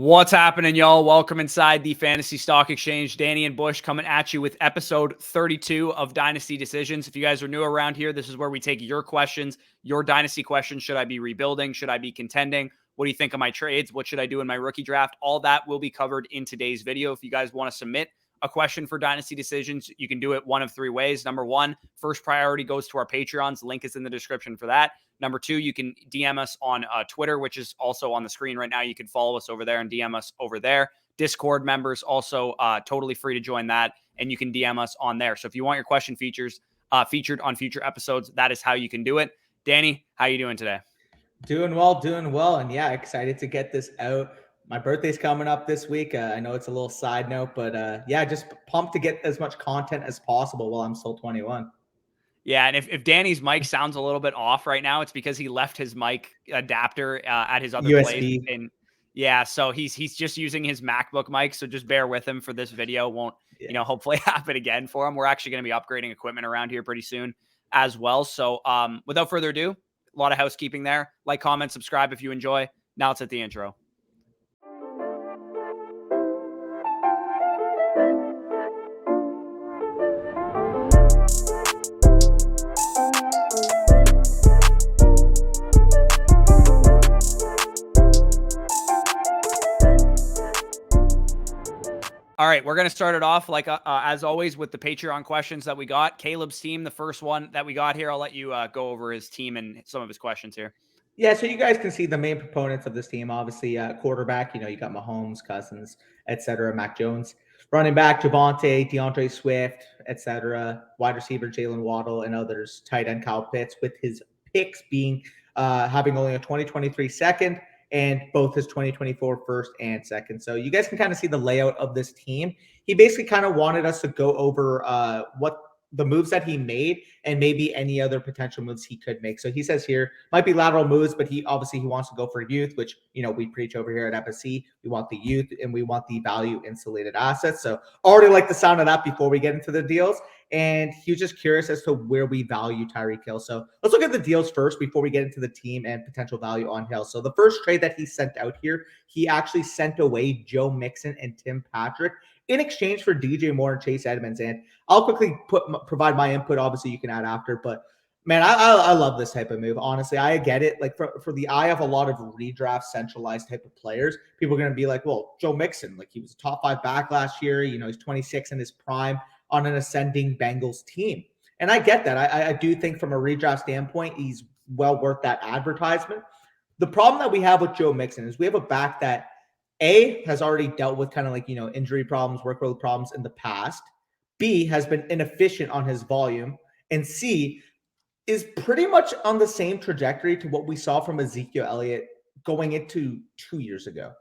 What's happening, y'all? Welcome inside the Fantasy Stock Exchange. Danny and Bush coming at you with episode 32 of Dynasty Decisions. If you guys are new around here, this is where we take your questions, your Dynasty questions. Should I be rebuilding? Should I be contending? What do you think of my trades? What should I do in my rookie draft? All that will be covered in today's video. If you guys want to submit a question for Dynasty Decisions, you can do it one of three ways. Number one, first priority goes to our Patreons. Link is in the description for that. Number two, you can DM us on Twitter, which is also on the screen right now. You can follow us over there and DM us over there. Discord members also totally free to join that, and you can DM us on there. So if you want your question featured on future episodes, that is how you can do it. Danny, how you doing today? Doing well. And yeah, excited to get this out. My birthday's coming up this week. I know it's a little side note, but yeah, just pumped to get as much content as possible while I'm still 21. Yeah, and if Danny's mic sounds a little bit off right now, it's because he left his mic adapter at his other USB. place. And yeah, so he's just using his MacBook mic. So just bear with him for this video. Won't hopefully happen again for him. We're actually going to be upgrading equipment around here pretty soon as well. So without further ado, a lot of housekeeping there. Like, comment, subscribe if you enjoy. Now let's hit the intro. All right, we're going to start it off like as always with the Patreon questions that we got. Caleb's team, the first one that we got here. I'll let you go over his team and some of his questions here. Yeah, so you guys can see the main proponents of this team. Obviously, quarterback, you got Mahomes, Cousins, etc., Mac Jones. Running back, Javonte, DeAndre Swift, etc. Wide receiver, Jalen Waddle, and others. Tight end, Kyle Pitts, with his picks being having only a 2023 second and both his 2024 first and second. So you guys can kind of see the layout of this team. He basically kind of wanted us to go over what the moves that he made and maybe any other potential moves he could make. So he says here might be lateral moves, but he wants to go for youth, which we preach over here at FSC. We want the youth and we want the value insulated assets. So already like the sound of that before we get into the deals. And he was just curious as to where we value Tyreek Hill. So let's look at the deals first before we get into the team and potential value on Hill. So the first trade that he sent out here, he actually sent away Joe Mixon and Tim Patrick in exchange for DJ Moore and Chase Edmonds. And I'll quickly provide my input. Obviously, you can add after. But, man, I love this type of move. Honestly, I get it. Like, for the eye of a lot of redraft centralized type of players, people are going to be like, well, Joe Mixon, like he was a top 5 back last year. He's 26 in his prime on an ascending Bengals team. And I get that. I do think from a redraft standpoint, he's well worth that advertisement. The problem that we have with Joe Mixon is we have a back that A, has already dealt with kind of like, injury problems, workload problems in the past. B, has been inefficient on his volume. And C, is pretty much on the same trajectory to what we saw from Ezekiel Elliott going into 2 years ago.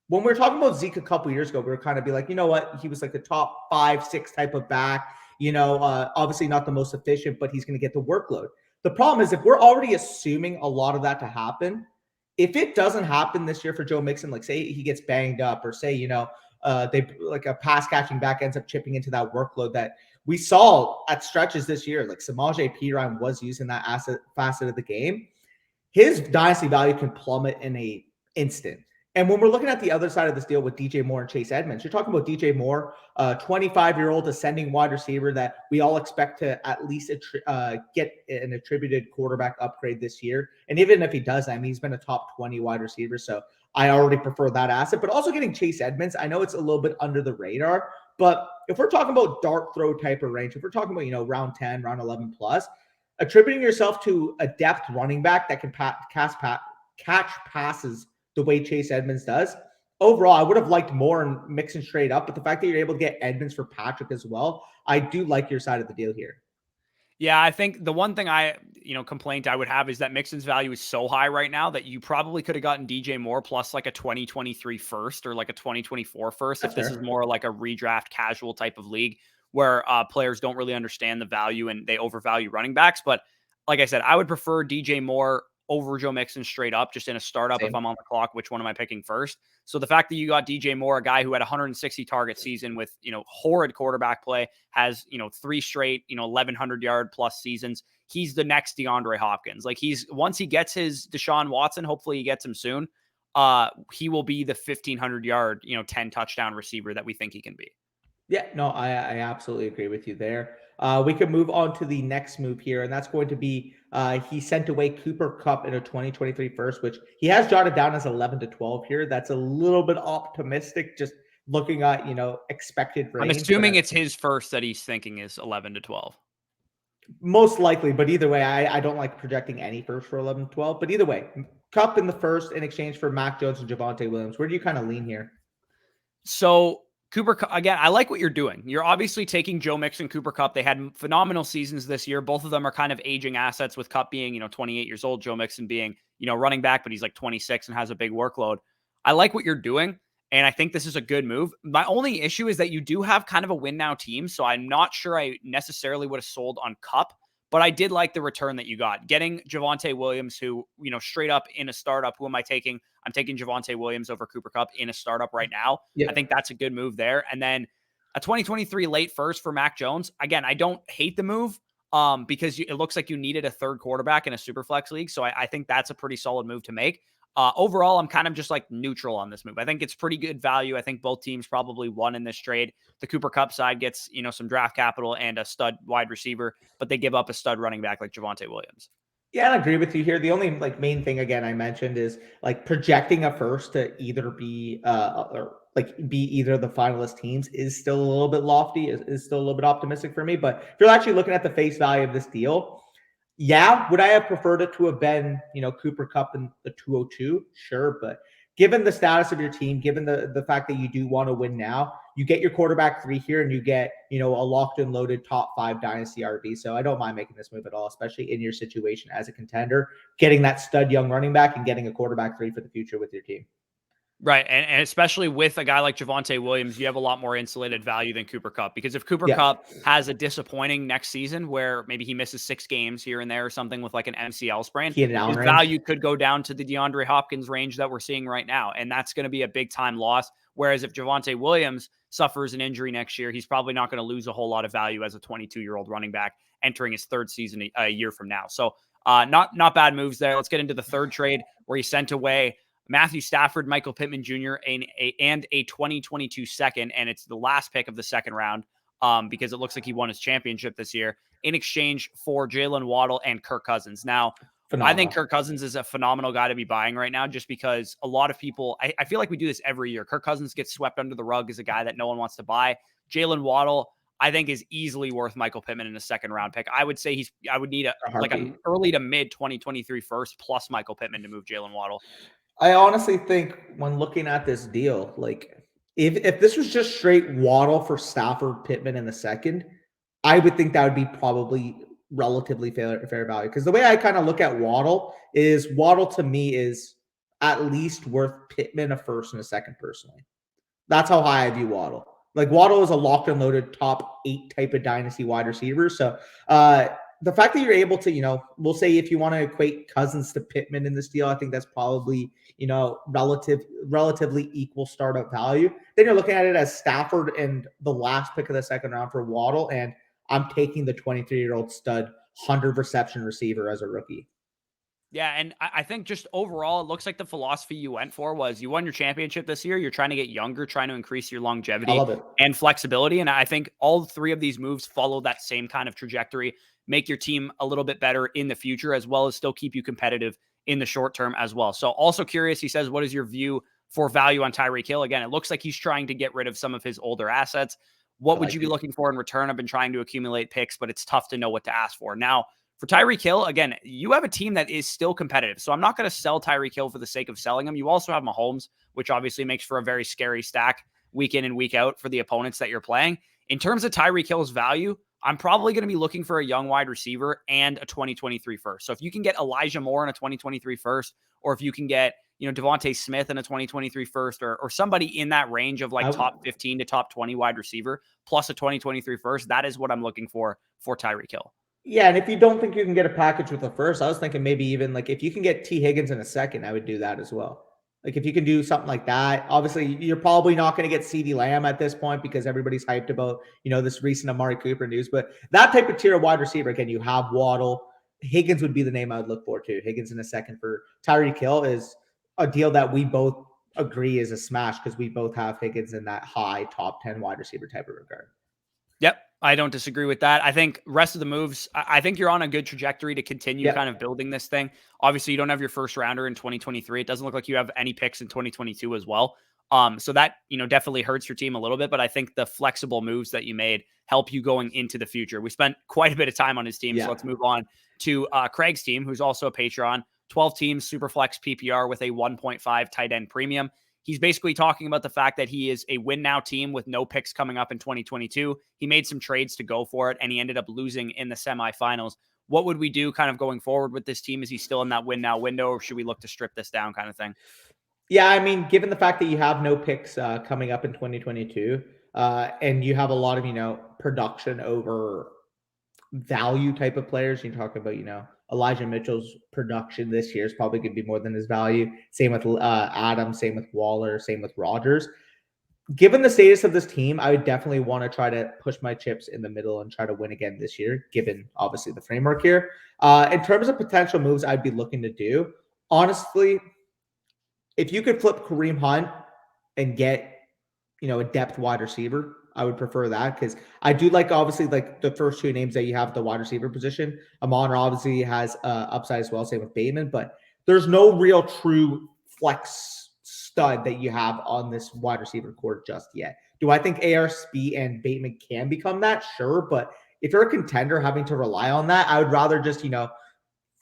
When we were talking about Zeke a couple years ago, we were kind of be like, you know what? He was like the top 5, 6 type of back, obviously not the most efficient, but he's going to get the workload. The problem is if we're already assuming a lot of that to happen, if it doesn't happen this year for Joe Mixon, like say he gets banged up or say, they like a pass catching back ends up chipping into that workload that we saw at stretches this year, like Samaje Perine was using that facet of the game, his dynasty value can plummet in an instant. And when we're looking at the other side of this deal with DJ Moore and Chase Edmonds, you're talking about DJ Moore, a 25-year-old ascending wide receiver that we all expect to at least get an attributed quarterback upgrade this year. And even if he does, he's been a top 20 wide receiver. So I already prefer that asset. But also getting Chase Edmonds, I know it's a little bit under the radar. But if we're talking about dart throw type of range, if we're talking about, round 10, round 11 plus, attributing yourself to a depth running back that can catch passes the way Chase Edmonds does. Overall, I would have liked more and Mixon straight up, but the fact that you're able to get Edmonds for Patrick as well, I do like your side of the deal here. Yeah, I think the one thing complaint I would have is that Mixon's value is so high right now that you probably could have gotten DJ Moore plus like a 2023 first or like a 2024 first. That's if this fair. is more like a redraft casual type of league where players don't really understand the value and they overvalue running backs. But like I said, I would prefer DJ Moore over Joe Mixon straight up, just in a startup. Same. If I'm on the clock, which one am I picking first? So the fact that you got DJ Moore, a guy who had 160 target season with, horrid quarterback play, has, 3 straight, 1,100 yard plus seasons. He's the next DeAndre Hopkins. Like once he gets his Deshaun Watson, hopefully he gets him soon. he will be the 1,500 yard, 10 touchdown receiver that we think he can be. Yeah, no, I absolutely agree with you there. We can move on to the next move here, and that's going to be he sent away Cooper Kupp in a 2023 first, which he has jotted down as 11 to 12 here. That's a little bit optimistic, just looking at expected range. I'm assuming it's his first that he's thinking is 11 to 12. Most likely, but either way, I don't like projecting any first for 11 to 12. But either way, Kupp in the first in exchange for Mac Jones and Javonte Williams. Where do you kind of lean here? So Cooper, again, I like what you're doing. You're obviously taking Joe Mixon, Cooper Kupp. They had phenomenal seasons this year. Both of them are kind of aging assets, with Kupp being, 28 years old, Joe Mixon being, running back, but he's like 26 and has a big workload. I like what you're doing, and I think this is a good move. My only issue is that you do have kind of a win now team, so I'm not sure I necessarily would have sold on Kupp, but I did like the return that you got. Getting Javonte Williams, who, straight up in a startup, who am I taking? I'm taking Javonte Williams over Cooper Kupp in a startup right now. Yeah. I think that's a good move there. And then a 2023 late first for Mac Jones. Again, I don't hate the move because it looks like you needed a third quarterback in a super flex league. So I think that's a pretty solid move to make. Overall, I'm kind of just like neutral on this move. I think it's pretty good value. I think both teams probably won in this trade. The Cooper Kupp side gets, some draft capital and a stud wide receiver, but they give up a stud running back like Javonte Williams. Yeah, I agree with you here. The only main thing again I mentioned is projecting a first to either be be either of the finalist teams is still a little bit lofty, is still a little bit optimistic for me. But if you're actually looking at the face value of this deal, yeah, would I have preferred it to have been, Cooper Kupp in the 202? Sure, but given the status of your team, given the fact that you do want to win now, you get your quarterback 3 here and you get, a locked and loaded top 5 dynasty RB. So I don't mind making this move at all, especially in your situation as a contender, getting that stud young running back and getting a quarterback 3 for the future with your team. Right. And especially with a guy like Javonte Williams, you have a lot more insulated value than Cooper Kupp, because if Cooper Kupp has a disappointing next season where maybe he misses 6 games here and there or something with like an MCL sprain, his value could go down to the DeAndre Hopkins range that we're seeing right now. And that's going to be a big time loss. Whereas if Javonte Williams suffers an injury next year, he's probably not going to lose a whole lot of value as a 22-year-old running back entering his 3rd season a year from now. So not bad moves there. Let's get into the third trade where he sent away Matthew Stafford, Michael Pittman Jr., and a 2022 second, and it's the last pick of the second round because it looks like he won his championship this year, in exchange for Jalen Waddle and Kirk Cousins. Now, phenomenal. I think Kirk Cousins is a phenomenal guy to be buying right now, just because a lot of people, I feel like we do this every year. Kirk Cousins gets swept under the rug as a guy that no one wants to buy. Jalen Waddle, I think, is easily worth Michael Pittman in a second round pick. I would say I would need an early to mid 2023 first plus Michael Pittman to move Jalen Waddle. I honestly think when looking at this deal, if this was just straight Waddle for Stafford, Pittman in the second, I would think that would be probably relatively fair value. Because the way I kind of look at Waddle to me is at least worth Pittman a first and a second personally. That's how high I view Waddle. Waddle is a locked and loaded top 8 type of dynasty wide receiver. So the fact that you're able to, we'll say if you want to equate Cousins to Pittman in this deal, I think that's probably, relatively equal startup value. Then you're looking at it as Stafford and the last pick of the second round for Waddle, and I'm taking the 23-year-old stud 100 reception receiver as a rookie. Yeah, and I think just overall, it looks like the philosophy you went for was you won your championship this year. You're trying to get younger, trying to increase your longevity and flexibility. And I think all 3 of these moves follow that same kind of trajectory, make your team a little bit better in the future, as well as still keep you competitive in the short term as well. So also curious, he says, what is your view for value on Tyreek Hill? Again, it looks like he's trying to get rid of some of his older assets. What would you be looking for in return? I've been trying to accumulate picks, but it's tough to know what to ask for. Now, for Tyreek Hill, again, you have a team that is still competitive. So I'm not going to sell Tyreek Hill for the sake of selling him. You also have Mahomes, which obviously makes for a very scary stack week in and week out for the opponents that you're playing. In terms of Tyreek Hill's value, I'm probably going to be looking for a young wide receiver and a 2023 first. So if you can get Elijah Moore in a 2023 first, or if you can get, Devontae Smith in a 2023 first, or somebody in that range of top 15 to top 20 wide receiver plus a 2023 first, that is what I'm looking for Tyreek Hill. Yeah, and if you don't think you can get a package with a first, I was thinking maybe even if you can get T. Higgins in a second, I would do that as well. If you can do something like that, obviously you're probably not going to get CeeDee Lamb at this point because everybody's hyped about, this recent Amari Cooper news. But that type of tier of wide receiver, again, you have Waddle. Higgins would be the name I would look for too. Higgins in a second for Tyreek Hill is a deal that we both agree is a smash because we both have Higgins in that high top 10 wide receiver type of regard. Yep. I don't disagree with that. I think rest of the moves, I think you're on a good trajectory to continue Yep. kind of building this thing. Obviously, you don't have your first rounder in 2023. It doesn't look like you have any picks in 2022 as well. So that, definitely hurts your team a little bit, but I think the flexible moves that you made help you going into the future. We spent quite a bit of time on his team. Yeah. So let's move on to Craig's team, who's also a Patreon. 12 teams, Superflex PPR with a 1.5 tight end premium. He's basically talking about the fact that he is a win now team with no picks coming up in 2022. He made some trades to go for it, and he ended up losing in the semifinals. What would we do kind of going forward with this team? Is he still in that win now window, or should we look to strip this down kind of thing? Yeah, I mean, given the fact that you have no picks coming up in 2022, and you have a lot of, production over value type of players, you're talking about, Elijah Mitchell's production this year is probably going to be more than his value. Same with Adams, same with Waller, same with Rodgers. Given the status of this team, I would definitely want to try to push my chips in the middle and try to win again this year, given obviously the framework here. In terms of potential moves I'd be looking to do, honestly, if you could flip Kareem Hunt and get, a depth wide receiver, I would prefer that because I do like obviously like the first two names that you have at the wide receiver position. Amon obviously has upside as well, same with Bateman, but there's no real true flex stud that you have on this wide receiver court just yet. Do I think ARSB and Bateman can become that? Sure, but if you're a contender having to rely on that, I would rather just,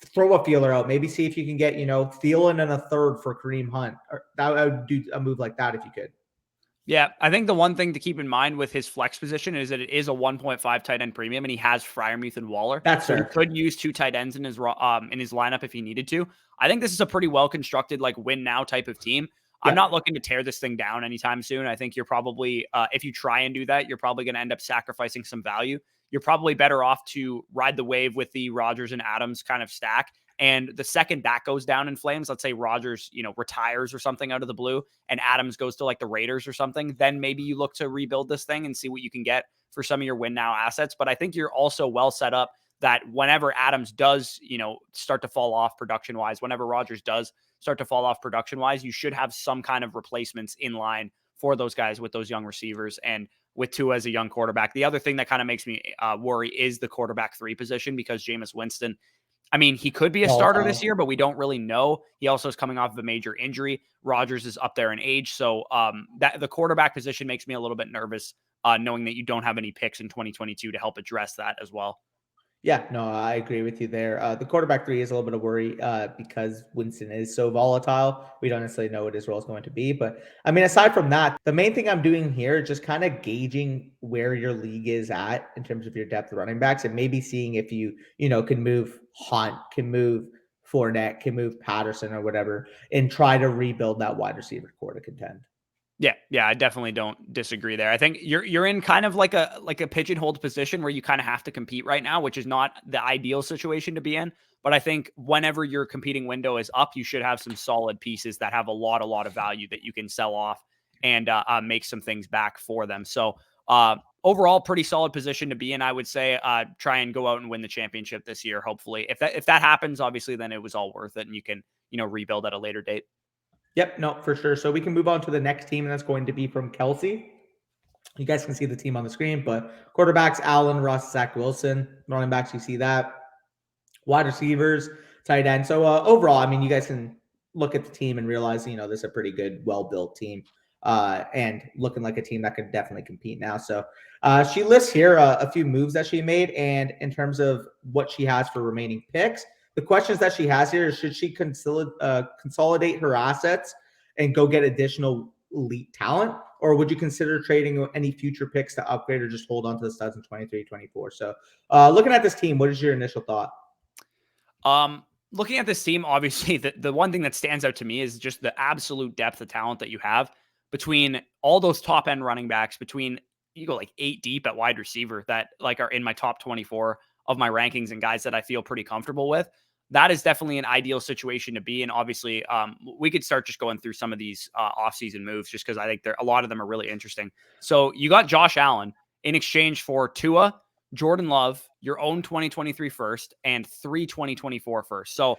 throw a feeler out, maybe see if you can get, Thielen and a third for Kareem Hunt. Or that I would do a move like that if you could. Yeah, I think the one thing to keep in mind with his flex position is that it is a 1.5 tight end premium, and he has Freiermuth and Waller. That's so fair. He could use two tight ends in his lineup if he needed to. I think this is a pretty well constructed like win now type of team. Yeah. I'm not looking to tear this thing down anytime soon. I think you're probably if you try and do that, you're probably going to end up sacrificing some value. You're probably better off to ride the wave with the Rodgers and Adams kind of stack. And the second that goes down in flames, let's say Rodgers, retires or something out of the blue and Adams goes to like the Raiders or something, then maybe you look to rebuild this thing and see what you can get for some of your win now assets. But I think you're also well set up that whenever Adams does, start to fall off production wise, whenever Rodgers does start to fall off production wise, you should have some kind of replacements in line for those guys with those young receivers and with Tua as a young quarterback. The other thing that kind of makes me worry is the quarterback 3 position because Jameis Winston, I mean, he could be a starter this year, but we don't really know. He also is coming off of a major injury. Rodgers is up there in age. So that the quarterback position makes me a little bit nervous knowing that you don't have any picks in 2022 to help address that as well. Yeah, no, I agree with you there. The quarterback 3 is a little bit of worry because Winston is so volatile. We don't necessarily know what his role is going to be. But I mean, aside from that, the main thing I'm doing here is just kind of gauging where your league is at in terms of your depth of running backs and maybe seeing if you can move Hunt, can move Fournette, can move Patterson or whatever, and try to rebuild that wide receiver core to contend. Yeah, I definitely don't disagree there. I think you're in kind of like a pigeonholed position where you kind of have to compete right now, which is not the ideal situation to be in. But I think whenever your competing window is up, you should have some solid pieces that have a lot of value that you can sell off and make some things back for them. So overall, pretty solid position to be in. I would say try and go out and win the championship this year. Hopefully, if that happens, obviously, then it was all worth it, and you can rebuild at a later date. Yep, no, for sure. So we can move on to the next team, and that's going to be from Kelsey. You guys can see the team on the screen, but quarterbacks, Allen, Russ, Zach Wilson. Running backs, you see that. Wide receivers, tight end. So overall, I mean, you guys can look at the team and realize, this is a pretty good, well-built team and looking like a team that could definitely compete now. So she lists here a few moves that she made, and in terms of what she has for remaining picks, the questions that she has here is, should she consolidate her assets and go get additional elite talent, or would you consider trading any future picks to upgrade or just hold on to the studs in 23, 24? So looking at this team, what is your initial thought? Looking at this team, obviously, the one thing that stands out to me is just the absolute depth of talent that you have between all those top end running backs, between you go like 8 deep at wide receiver that like are in my top 24 of my rankings and guys that I feel pretty comfortable with. That is definitely an ideal situation to be in. Obviously, we could start just going through some of these offseason moves just because I think a lot of them are really interesting. So you got Josh Allen in exchange for Tua, Jordan Love, your own 2023 first, and 3 2024 first. So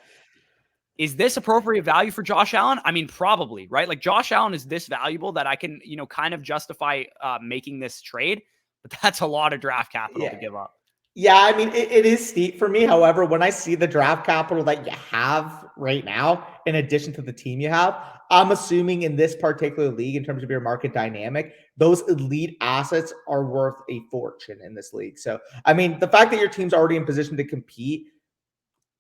Is this appropriate value for Josh Allen? I mean, probably, right? Like Josh Allen is this valuable that I can, kind of justify making this trade, but that's a lot of draft capital to give up. Yeah, I mean, it is steep for me. However, when I see the draft capital that you have right now, in addition to the team you have, I'm assuming in this particular league, in terms of your market dynamic, those elite assets are worth a fortune in this league. So, I mean, the fact that your team's already in position to compete,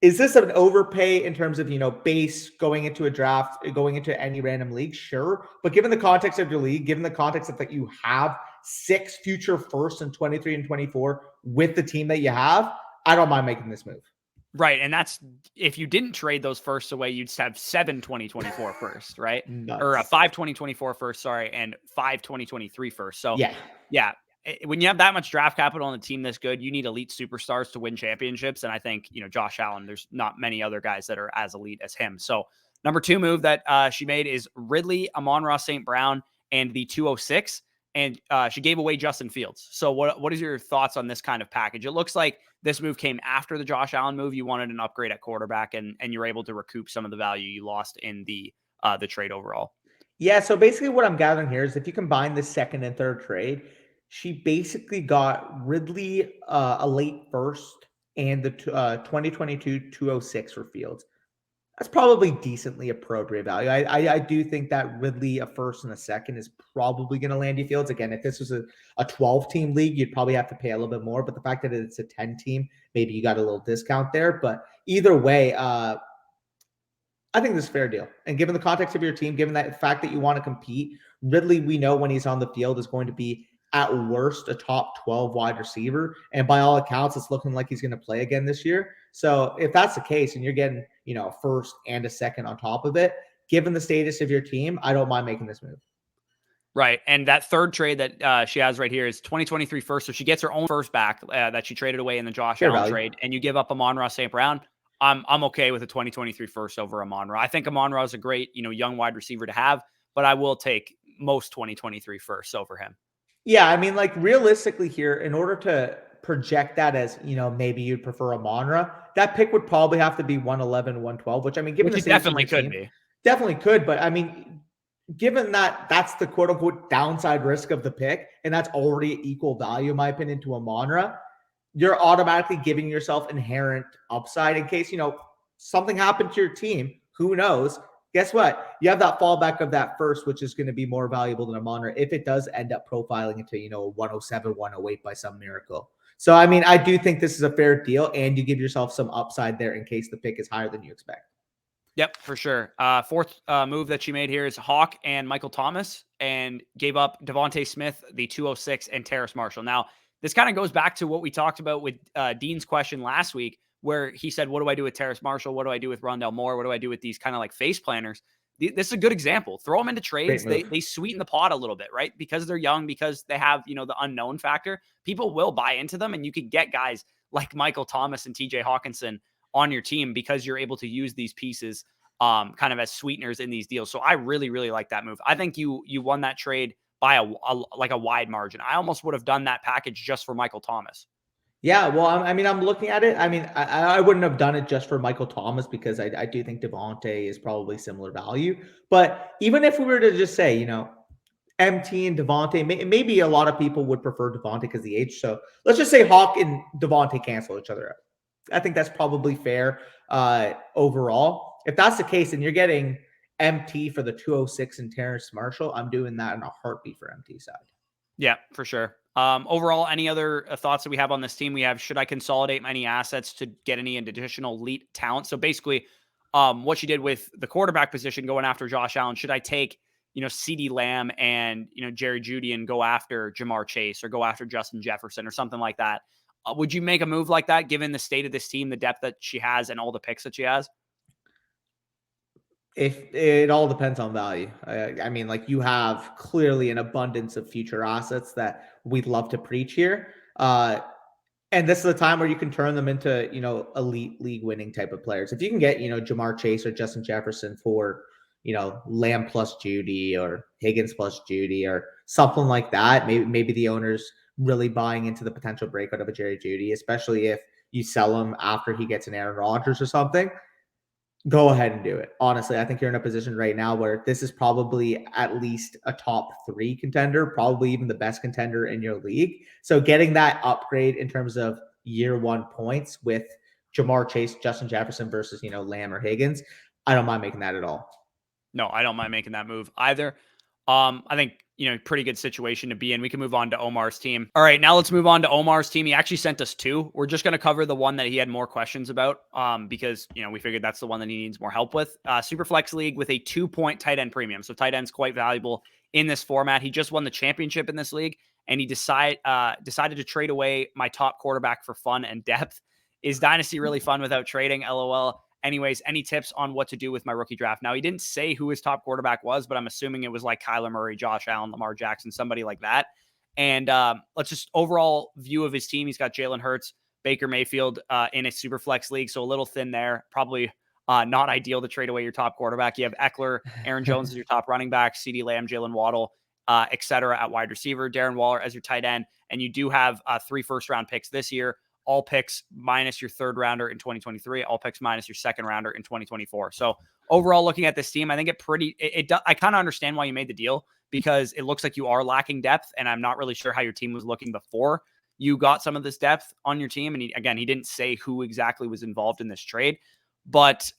is this an overpay in terms of, base going into a draft, going into any random league? Sure. But given the context of your league, given the context of that you have 6 future firsts in 23 and 24 with the team that you have, I don't mind making this move. Right. And that's, if you didn't trade those firsts away, you'd have 7 2024 first, right? Nuts. Or a 5 2024 first, sorry, and 5 2023 first. So, yeah. When you have that much draft capital on a team this good, you need elite superstars to win championships. And I think, Josh Allen, there's not many other guys that are as elite as him. So number 2 move that she made is Ridley, Amon-Ra St. Brown, and the 206. And she gave away Justin Fields. So what is your thoughts on this kind of package? It looks like this move came after the Josh Allen move. You wanted an upgrade at quarterback, and you're able to recoup some of the value you lost in the trade overall. Yeah, so basically what I'm gathering here is if you combine the second and third trade, she basically got Ridley a late first and the 2022 206 for Fields. That's probably decently appropriate value. I do think that Ridley, a first and a second, is probably going to land you Fields. Again, if this was a 12-team league, you'd probably have to pay a little bit more. But the fact that it's a 10-team, maybe you got a little discount there. But either way, I think this is a fair deal. And given the context of your team, given that fact that you want to compete, Ridley, we know when he's on the field, is going to be at worst a top 12 wide receiver. And by all accounts, it's looking like he's going to play again this year. So if that's the case and you're getting, a first and a second on top of it, given the status of your team, I don't mind making this move. Right. And that third trade that she has right here is 2023 first. So she gets her own first back that she traded away in the Josh Allen trade. And you give up Amon-Ra St. Brown. I'm okay with a 2023 first over Amon-Ra. I think Amon-Ra is a great, young wide receiver to have, but I will take most 2023 firsts over him. Yeah, I mean, like realistically here, in order to project that as, maybe you'd prefer Amon-Ra, that pick would probably have to be 111, 112, which I mean, given the definitely could be. Definitely could, but I mean, given that that's the quote unquote downside risk of the pick, and that's already equal value, in my opinion, to Amon-Ra, you're automatically giving yourself inherent upside in case, something happened to your team. Who knows? Guess what? You have that fallback of that first, which is going to be more valuable than Amon-Ra if it does end up profiling into, 107, 108 by some miracle. So, I mean, I do think this is a fair deal, and you give yourself some upside there in case the pick is higher than you expect. Yep, for sure. Fourth move that she made here is Hawk and Michael Thomas, and gave up Devontae Smith, the 206, and Terrace Marshall. Now, this kind of goes back to what we talked about with Dean's question last week, where he said, what do I do with Terrace Marshall? What do I do with Rondell Moore? What do I do with these kind of like face planners? This is a good example. Throw them into trades. They sweeten the pot a little bit, right? Because they're young, because they have, the unknown factor. People will buy into them, and you could get guys like Michael Thomas and TJ Hawkinson on your team because you're able to use these pieces kind of as sweeteners in these deals. So I really, really like that move. I think you won that trade by a wide margin. I almost would have done that package just for Michael Thomas. Yeah, well, I mean, I'm looking at it. I mean, I wouldn't have done it just for Michael Thomas because I do think Devontae is probably similar value. But even if we were to just say, MT and Devontae, maybe a lot of people would prefer Devontae because of the age. So let's just say Hawk and Devontae cancel each other out. I think that's probably fair overall. If that's the case and you're getting MT for the 206 and Terrace Marshall, I'm doing that in a heartbeat for MT side. Yeah, for sure. Overall, any other thoughts that we have on this team? We have, should I consolidate any assets to get any additional elite talent? So basically, what she did with the quarterback position going after Josh Allen, should I take, CeeDee Lamb and, Jerry Jeudy and go after Jamar Chase or go after Justin Jefferson or something like that? Would you make a move like that given the state of this team, the depth that she has and all the picks that she has? If it all depends on value. I mean, like you have clearly an abundance of future assets that we'd love to preach here. And this is a time where you can turn them into, elite league winning type of players. If you can get, Jamar Chase or Justin Jefferson for, Lamb plus Jeudy or Higgins plus Jeudy or something like that, maybe the owner's really buying into the potential breakout of a Jerry Jeudy, especially if you sell him after he gets an Aaron Rodgers or something. Go ahead and do it. Honestly, I think you're in a position right now where this is probably at least a top 3 contender, probably even the best contender in your league. So getting that upgrade in terms of year 1 points with Jamar Chase, Justin Jefferson versus, Lamb or Higgins, I don't mind making that at all. No, I don't mind making that move either. I think, pretty good situation to be in. We can move on to Omar's team. All right, now let's move on to Omar's team. He actually sent us 2. We're just going to cover the one that he had more questions about because, we figured that's the one that he needs more help with. Superflex League with a 2-point tight end premium. So tight end's quite valuable in this format. He just won the championship in this league, and he decided to trade away my top quarterback for fun and depth. Is Dynasty really fun without trading? LOL. Anyways, any tips on what to do with my rookie draft? Now, he didn't say who his top quarterback was, but I'm assuming it was like Kyler Murray, Josh Allen, Lamar Jackson, somebody like that. And let's just overall view of his team. He's got Jalen Hurts, Baker Mayfield in a super flex league, so a little thin there. Probably not ideal to trade away your top quarterback. You have Eckler, Aaron Jones as your top running back, CeeDee Lamb, Jalen Waddle, et cetera at wide receiver, Darren Waller as your tight end. And you do have 3 first-round picks this year. All picks minus your 3rd rounder in 2023, all picks minus your 2nd rounder in 2024. So overall, looking at this team, I think I kind of understand why you made the deal, because it looks like you are lacking depth, and I'm not really sure how your team was looking before you got some of this depth on your team. And he didn't say who exactly was involved in this trade, but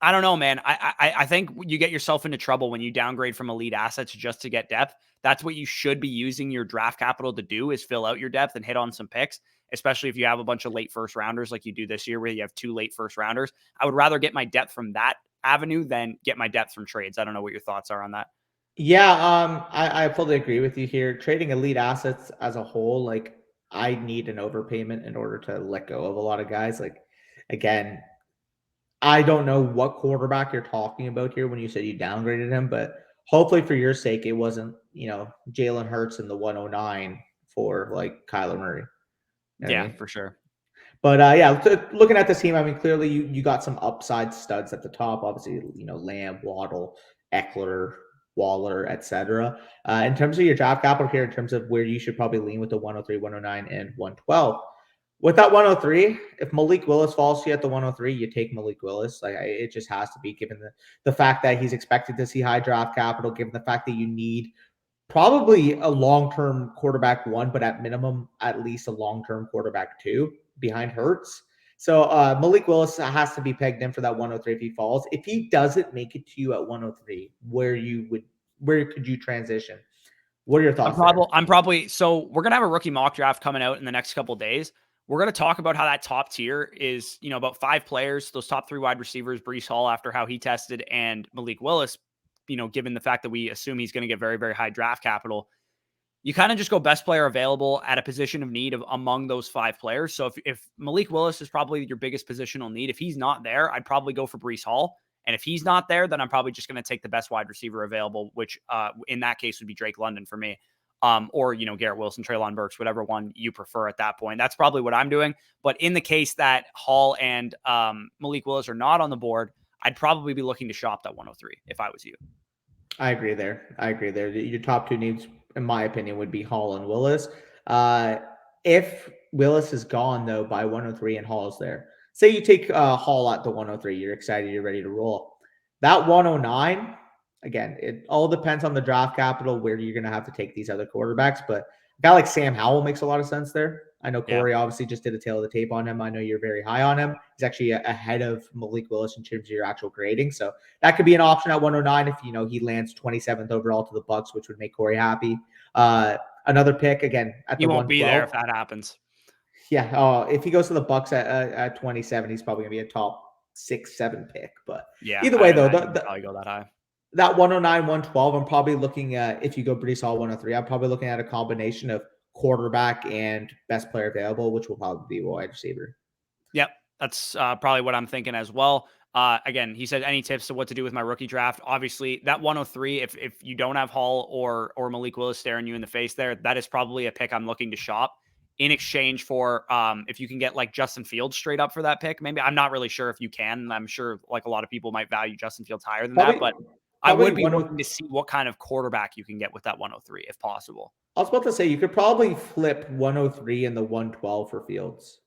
I don't know, man. I think you get yourself into trouble when you downgrade from elite assets just to get depth. That's what you should be using your draft capital to do, is fill out your depth and hit on some picks, especially if you have a bunch of late first rounders like you do this year, where you have 2 late first rounders. I would rather get my depth from that avenue than get my depth from trades. I don't know what your thoughts are on that. Yeah, I fully agree with you here. Trading elite assets as a whole, like, I need an overpayment in order to let go of a lot of guys. Like, again, I don't know what quarterback you're talking about here when you said you downgraded him, but hopefully for your sake, it wasn't, Jalen Hurts in the 109 for like Kyler Murray. You know what I Yeah, mean? for sure. But yeah, looking at this team, I mean, clearly you got some upside studs at the top. Obviously, Lamb, Waddle, Eckler, Waller, etc. In terms of your draft capital here, in terms of where you should probably lean with the 103, 109, and 112. With that 103, if Malik Willis falls to you at the 103, you take Malik Willis. Like, it just has to be, given the fact that he's expected to see high draft capital, given the fact that you need probably a long-term quarterback 1, but at minimum, at least a long-term quarterback 2 behind Hurts. So Malik Willis has to be pegged in for that 103 if he falls. If he doesn't make it to you at 103, where could you transition? What are your thoughts there? So we're going to have a rookie mock draft coming out in the next couple of days. We're going to talk about how that top tier is, about 5 players, those top 3 wide receivers, Breece Hall after how he tested, and Malik Willis, given the fact that we assume he's going to get very, very high draft capital. You kind of just go best player available at a position of need among those 5 players. So if Malik Willis is probably your biggest positional need, if he's not there, I'd probably go for Breece Hall. And if he's not there, then I'm probably just going to take the best wide receiver available, which in that case would be Drake London for me. Or, Garrett Wilson, Treylon Burks, whatever one you prefer at that point. That's probably what I'm doing. But in the case that Hall and Malik Willis are not on the board, I'd probably be looking to shop that 103 if I was you. I agree there. Your top 2 needs, in my opinion, would be Hall and Willis. If Willis is gone, though, by 103 and Hall is there, say you take Hall at the 103, you're excited, you're ready to roll. That 109, again, it all depends on the draft capital, where you're going to have to take these other quarterbacks. But a guy like Sam Howell makes a lot of sense there. I know Corey obviously just did a tail of the tape on him. I know you're very high on him. He's actually ahead of Malik Willis in terms of your actual grading. So that could be an option at 109 if, he lands 27th overall to the Bucs, which would make Corey happy. Another pick, again, at the 112. You won't be there if that happens. Yeah. If he goes to the Bucs at 27, he's probably going to be a top 6-7 pick. But yeah, either way, though, probably go that high. That 109, 112, I'm probably looking at, if you go Breece Hall 103, I'm probably looking at a combination of quarterback and best player available, which will probably be wide receiver. Yep. That's probably what I'm thinking as well. Again, he said, any tips to what to do with my rookie draft? Obviously, that 103, if you don't have Hall or Malik Willis staring you in the face there, that is probably a pick I'm looking to shop in exchange for if you can get like Justin Fields straight up for that pick. Maybe, I'm not really sure if you can. I'm sure like a lot of people might value Justin Fields higher than that, but I would be looking to see what kind of quarterback you can get with that 103 if possible. I was about to say, you could probably flip 103 and the 112 for Fields.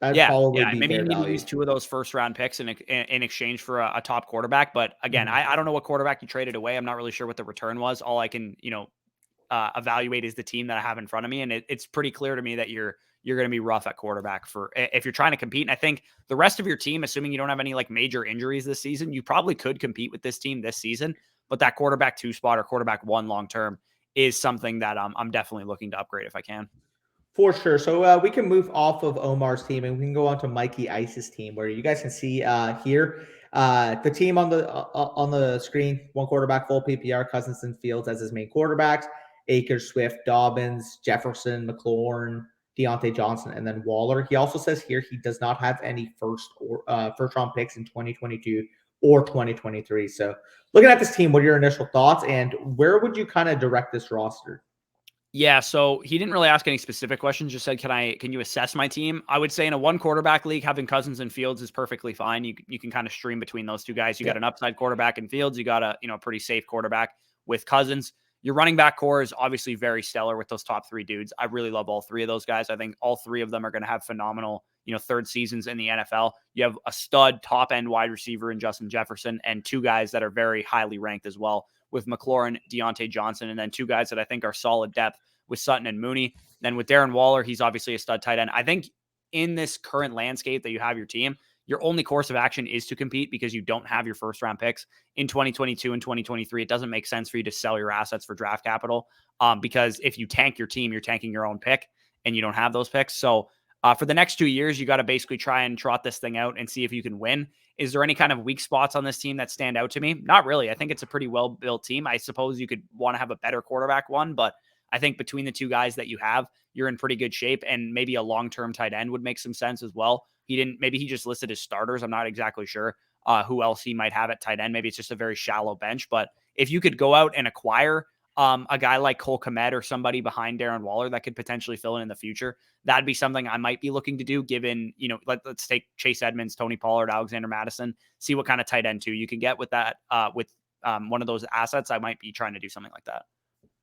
That'd Yeah, probably yeah. be Maybe you fair need to use value. 2 of those first round picks in exchange for a top quarterback. But again, Mhm. I don't know what quarterback you traded away. I'm not really sure what the return was. All I can, evaluate is the team that I have in front of me, and it's pretty clear to me that you're going to be rough at quarterback for if you're trying to compete. And I think the rest of your team, assuming you don't have any like major injuries this season, you probably could compete with this team this season. But that quarterback 2 spot or quarterback 1 long term is something that I'm definitely looking to upgrade if I can. For sure. So we can move off of Omar's team and we can go on to Mikey Ice's team, where you guys can see here the team on the screen. One quarterback, full PPR, Cousins and Fields as his main quarterbacks. Akers, Swift, Dobbins, Jefferson, McLaurin, Deontay Johnson, and then Waller. He also says here he does not have any first round picks in 2022 or 2023. So looking at this team, what are your initial thoughts, and where would you kind of direct this roster? Yeah, so he didn't really ask any specific questions, just said, can you assess my team? I would say in a 1 quarterback league, having Cousins and Fields is perfectly fine. You can kind of stream between those 2 guys. You got an upside quarterback in Fields, you got a, pretty safe quarterback with Cousins. Your running back core is obviously very stellar with those top 3 dudes. I really love all 3 of those guys. I think all 3 of them are going to have phenomenal, third seasons in the NFL. You have a stud top end wide receiver in Justin Jefferson and 2 guys that are very highly ranked as well with McLaurin, Deontay Johnson, and then 2 guys that I think are solid depth with Sutton and Mooney. Then with Darren Waller, he's obviously a stud tight end. I think in this current landscape that you have your team, your only course of action is to compete because you don't have your first round picks in 2022 and 2023. It doesn't make sense for you to sell your assets for draft capital because if you tank your team, you're tanking your own pick and you don't have those picks. So for the next 2 years, you got to basically try and trot this thing out and see if you can win. Is there any kind of weak spots on this team that stand out to me? Not really. I think it's a pretty well-built team. I suppose you could want to have a better quarterback one, but I think between the 2 guys that you have, you're in pretty good shape, and maybe a long-term tight end would make some sense as well. Maybe he just listed his starters. I'm not exactly sure who else he might have at tight end. Maybe it's just a very shallow bench, but if you could go out and acquire a guy like Cole Kmet or somebody behind Darren Waller that could potentially fill in the future, that'd be something I might be looking to do given, let's take Chase Edmonds, Tony Pollard, Alexander Madison, see what kind of tight end too you can get with that, with one of those assets. I might be trying to do something like that.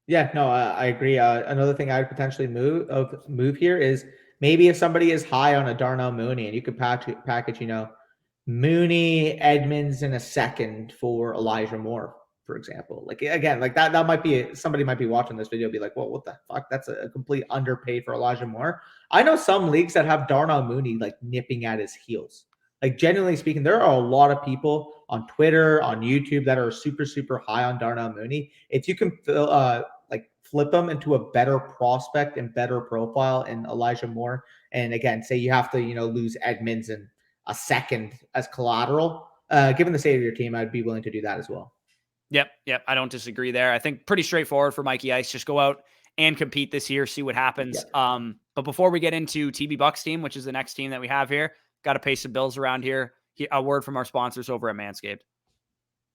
Yeah, no, I agree. Another thing I would potentially move here is maybe if somebody is high on a Darnell Mooney and you could package, Mooney, Edmonds in a second for Elijah Moore, for example. Like again, like that might be somebody might be watching this video, be like, well, what the fuck? That's a complete underpay for Elijah Moore. I know some leagues that have Darnell Mooney like nipping at his heels. Like genuinely speaking, there are a lot of people on Twitter, on YouTube that are super, super high on Darnell Mooney. If you can flip them into a better prospect and better profile in Elijah Moore, and again, say you have to, lose Edmonds and a second as collateral, given the state of your team, I'd be willing to do that as well. Yep. I don't disagree there. I think pretty straightforward for Mikey Ice. Just go out and compete this year, see what happens. Yep. But before we get into TBBucs Team, which is the next team that we have here, got to pay some bills around here. A word from our sponsors over at Manscaped.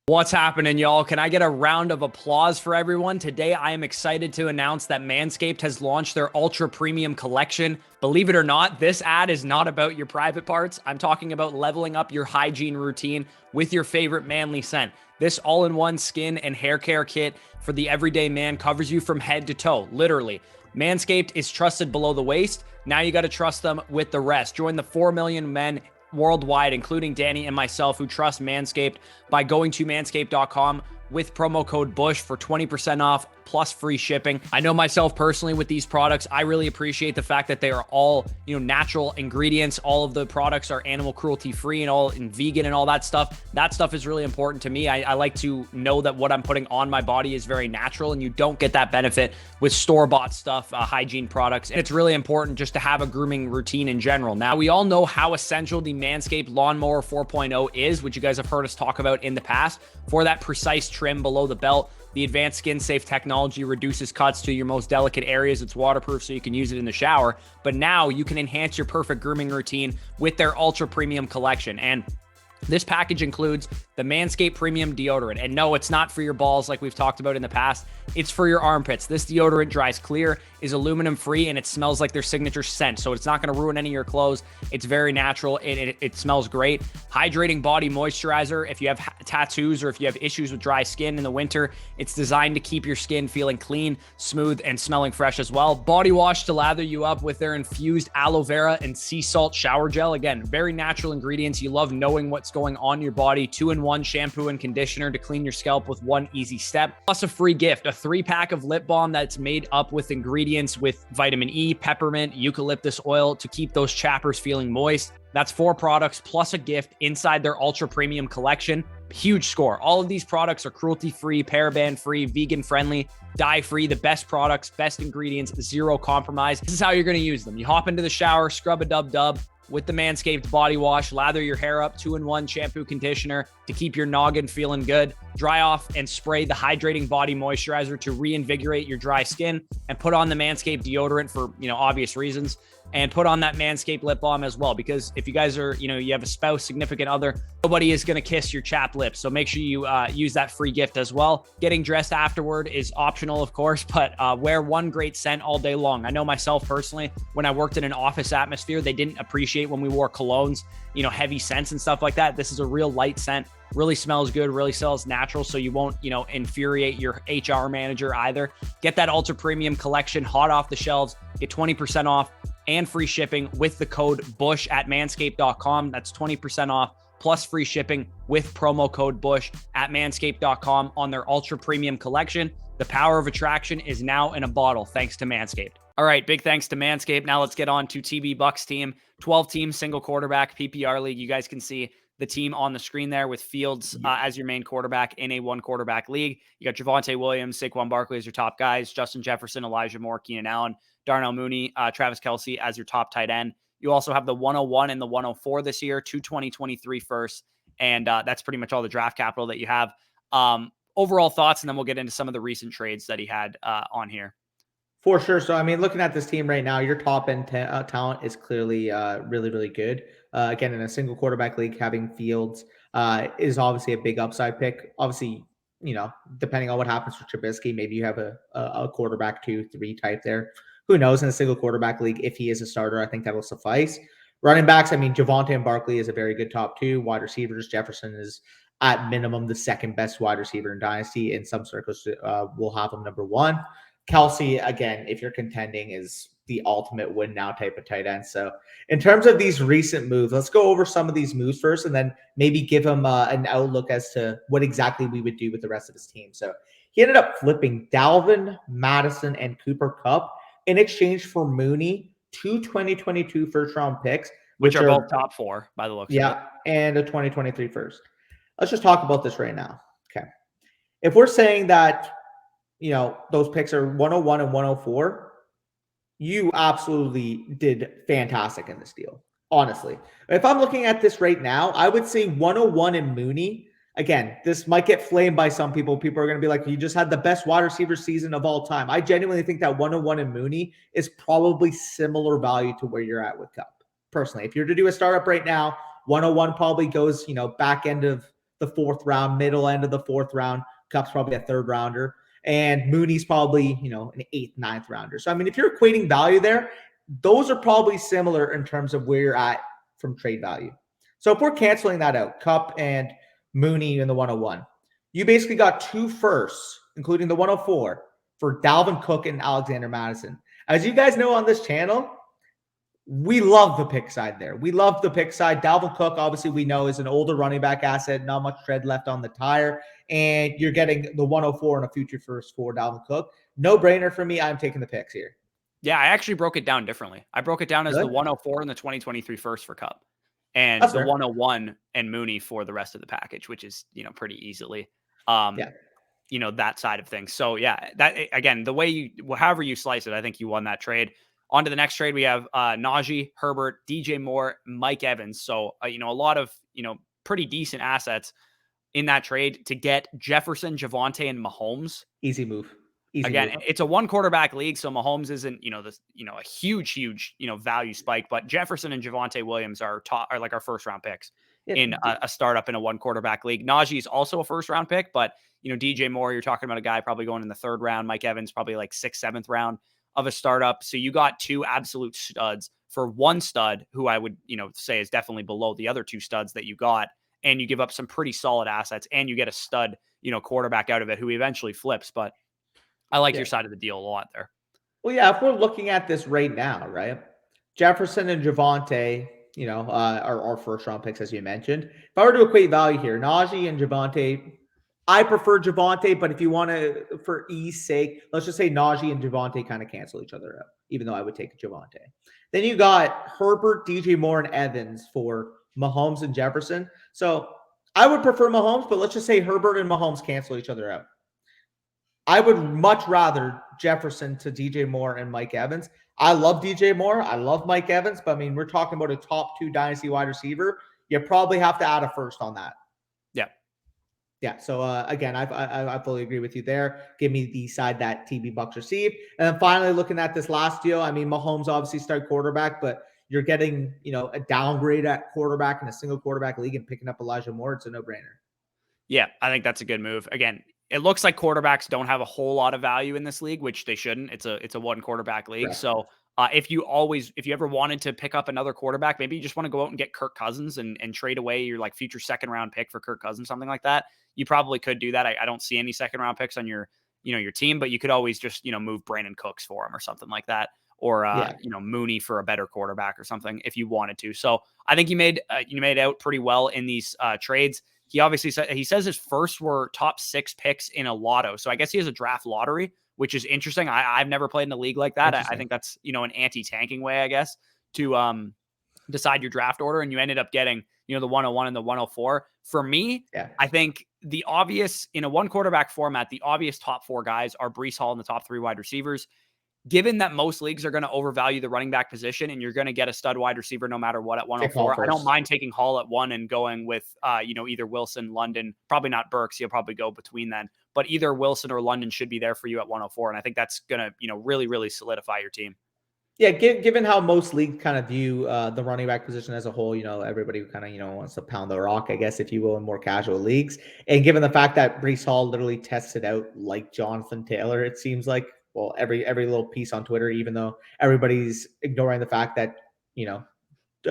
What's happening, y'all? Can I get a round of applause for everyone? Today, I am excited to announce that Manscaped has launched their Ultra Premium Collection. Believe it or not, this ad is not about your private parts. I'm talking about leveling up your hygiene routine with your favorite manly scent. This all-in-one skin and hair care kit for the everyday man covers you from head to toe, literally. Manscaped is trusted below the waist. Now you got to trust them with the rest. Join the 4 million men worldwide, including Danny and myself, who trust Manscaped by going to manscaped.com with promo code BUSH for 20% off plus free shipping. I know myself personally with these products, I really appreciate the fact that they are all, natural ingredients. All of the products are animal cruelty free and vegan and all that stuff. That stuff is really important to me. I like to know that what I'm putting on my body is very natural, and you don't get that benefit with store-bought stuff, hygiene products. And it's really important just to have a grooming routine in general. Now, we all know how essential the Manscaped Lawnmower 4.0 is, which you guys have heard us talk about in the past, for that precise trim below the belt. The advanced skin-safe technology reduces cuts to your most delicate areas. It's waterproof, so you can use it in the shower. But now you can enhance your perfect grooming routine with their Ultra Premium Collection. And This package includes the Manscaped Premium Deodorant. And no, it's not for your balls like we've talked about in the past. It's for your armpits. This deodorant dries clear, is aluminum free, and it smells like their signature scent. So it's not going to ruin any of your clothes. It's very natural. It smells great. Hydrating body moisturizer. If you have tattoos or if you have issues with dry skin in the winter, it's designed to keep your skin feeling clean, smooth, and smelling fresh as well. Body wash to lather you up with their infused aloe vera and sea salt shower gel. Again, very natural ingredients. You love knowing what's going on in your body. 2-in-1 shampoo and conditioner to clean your scalp with one easy step. Plus a free gift, a 3-pack of lip balm that's made up with ingredients with vitamin E, peppermint, eucalyptus oil to keep those chappers feeling moist. That's 4 products plus a gift inside their ultra premium collection. Huge score. All of these products are cruelty-free, paraben-free, vegan-friendly, dye-free, the best products, best ingredients, zero compromise. This is how you're going to use them. You hop into the shower, scrub a dub-dub with the Manscaped body wash, lather your hair up, 2-in-1 shampoo conditioner to keep your noggin feeling good, dry off and spray the hydrating body moisturizer to reinvigorate your dry skin, and put on the Manscaped deodorant for, obvious reasons, and put on that Manscaped lip balm as well, because if you guys are, you have a spouse, significant other, nobody is going to kiss your chapped lips. So make sure you use that free gift as well. Getting dressed afterward is optional, of course, but wear one great scent all day long. I know myself personally, when I worked in an office atmosphere, they didn't appreciate when we wore colognes, heavy scents and stuff like that. This is a real light scent, really smells good, really smells natural. So you won't, infuriate your HR manager either. Get that ultra premium collection hot off the shelves, get 20% off and free shipping with the code BUSH at manscaped.com. That's 20% off plus free shipping with promo code BUSH at manscaped.com on their ultra premium collection. The power of attraction is now in a bottle thanks to Manscaped. All right, big thanks to Manscaped. Now let's get on to TBBucs Team. 12-team single quarterback PPR league. You guys can see the team on the screen there with Fields as your main quarterback in a 1-quarterback league. You got Javonte Williams, Saquon Barkley as your top guys, Justin Jefferson, Elijah Moore, Keenan Allen, Darnell Mooney, Travis Kelsey as your top tight end. You also have the 101 and the 104 this year, 2 2023 firsts, and that's pretty much all the draft capital that you have. Overall thoughts, and then we'll get into some of the recent trades that he had on here. For sure. So, looking at this team right now, your top end talent is clearly really, really good. Again, in a single quarterback league, having Fields is obviously a big upside pick. Obviously, depending on what happens with Trubisky, maybe you have a quarterback 2-3 type there. Who knows in a single quarterback league, if he is a starter, I think that'll suffice. Running backs, Javonte and Barkley is a very good top 2. Wide receivers, Jefferson is at minimum the second best wide receiver in Dynasty. In some circles, we'll have him number 1. Kelsey, again, if you're contending, is the ultimate win now type of tight end. So in terms of these recent moves, let's go over some of these moves first and then maybe give him an outlook as to what exactly we would do with the rest of his team. So he ended up flipping Dalvin, Madison, and Cooper Kupp in exchange for Mooney, 2 2022 first-round picks. Which are both top 4, by the looks of it. And a 2023 first. Let's just talk about this right now. Okay. If we're saying that those picks are 101 and 104, you absolutely did fantastic in this deal. Honestly, if I'm looking at this right now, I would say 101 and Mooney. Again, this might get flamed by some people. People are going to be like, you just had the best wide receiver season of all time. I genuinely think that 101 and Mooney is probably similar value to where you're at with Kupp. Personally, if you're to do a startup right now, 101 probably goes, back end of the 4th round, middle end of the 4th round. Kupp's probably a 3rd rounder. And Mooney's probably, an 8th, 9th rounder. So, if you're equating value there, those are probably similar in terms of where you're at from trade value. So if we're canceling that out, Kupp and Mooney in the 101, you basically got 2 firsts, including the 104, for Dalvin Cook and Alexander Madison. As you guys know on this channel, we love the pick side there. We love the pick side. Dalvin Cook, obviously, we know is an older running back asset, not much tread left on the tire. And you're getting the 104 and a future first for Dalvin Cook. No brainer for me. I'm taking the picks here. Yeah, I actually broke it down differently. I broke it down as the 104 and the 2023 first for Kupp, and the 101 and Mooney for the rest of the package, which is, pretty easily, that side of things. So yeah, that again, the way however you slice it, I think you won that trade. On to the next trade, we have Najee, Herbert, DJ Moore, Mike Evans. So, a lot of, pretty decent assets in that trade to get Jefferson, Javonte, and Mahomes. Easy move. Again, it's a 1-quarterback league, so Mahomes isn't, a huge, value spike, but Jefferson and Javonte Williams are like our first-round picks in a startup in a 1 quarterback league. Najee is also a first round pick, but DJ Moore, you're talking about a guy probably going in the 3rd round. Mike Evans, probably like 6th, 7th round of a startup. So you got 2 absolute studs for 1 stud who I would, say is definitely below the other 2 studs that you got. And you give up some pretty solid assets and you get a stud, quarterback out of it who eventually flips. But I like your side of the deal a lot there. Well, yeah, if we're looking at this right now, right? Jefferson and Javonte, are first round picks, as you mentioned. If I were to equate value here, Najee and Javonte, I prefer Javonte, but if you want to, for ease sake, let's just say Najee and Javonte kind of cancel each other out, even though I would take Javonte. Then you got Herbert, DJ Moore, and Evans for Mahomes and Jefferson. So I would prefer Mahomes, but let's just say Herbert and Mahomes cancel each other out. I would much rather Jefferson to DJ Moore and Mike Evans. I love DJ Moore. I love Mike Evans, but I mean, we're talking about a top 2 dynasty wide receiver. You probably have to add a first on that. Yeah. Yeah. So again, I fully agree with you there. Give me the side that TBBucs receive. And then finally, looking at this last deal, I mean, Mahomes obviously started quarterback, but you're getting, a downgrade at quarterback in a single quarterback league and picking up Elijah Moore. It's a no-brainer. Yeah, I think that's a good move. Again, it looks like quarterbacks don't have a whole lot of value in this league, which they shouldn't. It's a 1 quarterback league. Right. So if you ever wanted to pick up another quarterback, maybe you just want to go out and get Kirk Cousins and trade away your like future 2nd round pick for Kirk Cousins, something like that. You probably could do that. I don't see any 2nd round picks on your team, but you could always just, move Brandon Cooks for him or something like that. Or, Mooney for a better quarterback or something if you wanted to. So I think you made out pretty well in these trades. He obviously says his first were top 6 picks in a lotto. So I guess he has a draft lottery, which is interesting. I've never played in a league like that. I think that's, an anti-tanking way, I guess, to decide your draft order. And you ended up getting, the 101 and the 104. For me, I think the obvious, in a 1 quarterback format, the obvious top 4 guys are Breece Hall and the top 3 wide receivers. Given that most leagues are going to overvalue the running back position and you're going to get a stud wide receiver no matter what at 104, I don't mind taking Hall at 1 and going with, either Wilson, London, probably not Burks. You'll probably go between then, but either Wilson or London should be there for you at 104. And I think that's going to, really, really solidify your team. Yeah, given how most leagues kind of view the running back position as a whole, everybody kind of, wants to pound the rock, I guess, if you will, in more casual leagues. And given the fact that Breece Hall literally tested out like Jonathan Taylor, it seems like, well, every little piece on Twitter, even though everybody's ignoring the fact that,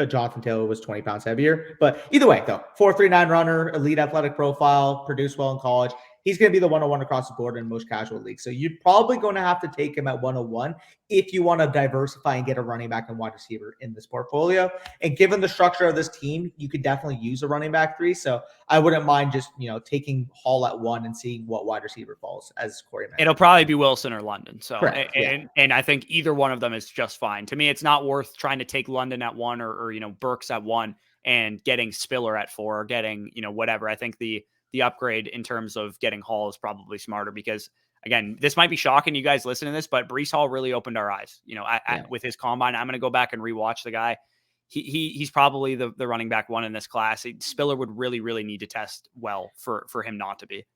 Jonathan Taylor was 20 pounds heavier. But either way, though, 4.39 runner, elite athletic profile, produced well in college. He's going to be the 101 across the board in most casual leagues. So you're probably going to have to take him at 101 if you want to diversify and get a running back and wide receiver in this portfolio. And given the structure of this team, you could definitely use a running back 3. So I wouldn't mind just, taking Hall at 1 and seeing what wide receiver falls, as Corey mentioned. It'll probably be Wilson or London. So, correct, and I think either one of them is just fine. To me, it's not worth trying to take London at 1 or Burks at 1 and getting Spiller at 4 or getting, whatever. I think the upgrade in terms of getting Hall is probably smarter because, again, this might be shocking you guys listening to this, but Breece Hall really opened our eyes, with his combine. I'm going to go back and rewatch the guy. He's probably the running back 1 in this class. Spiller would really, really need to test well for him not to be.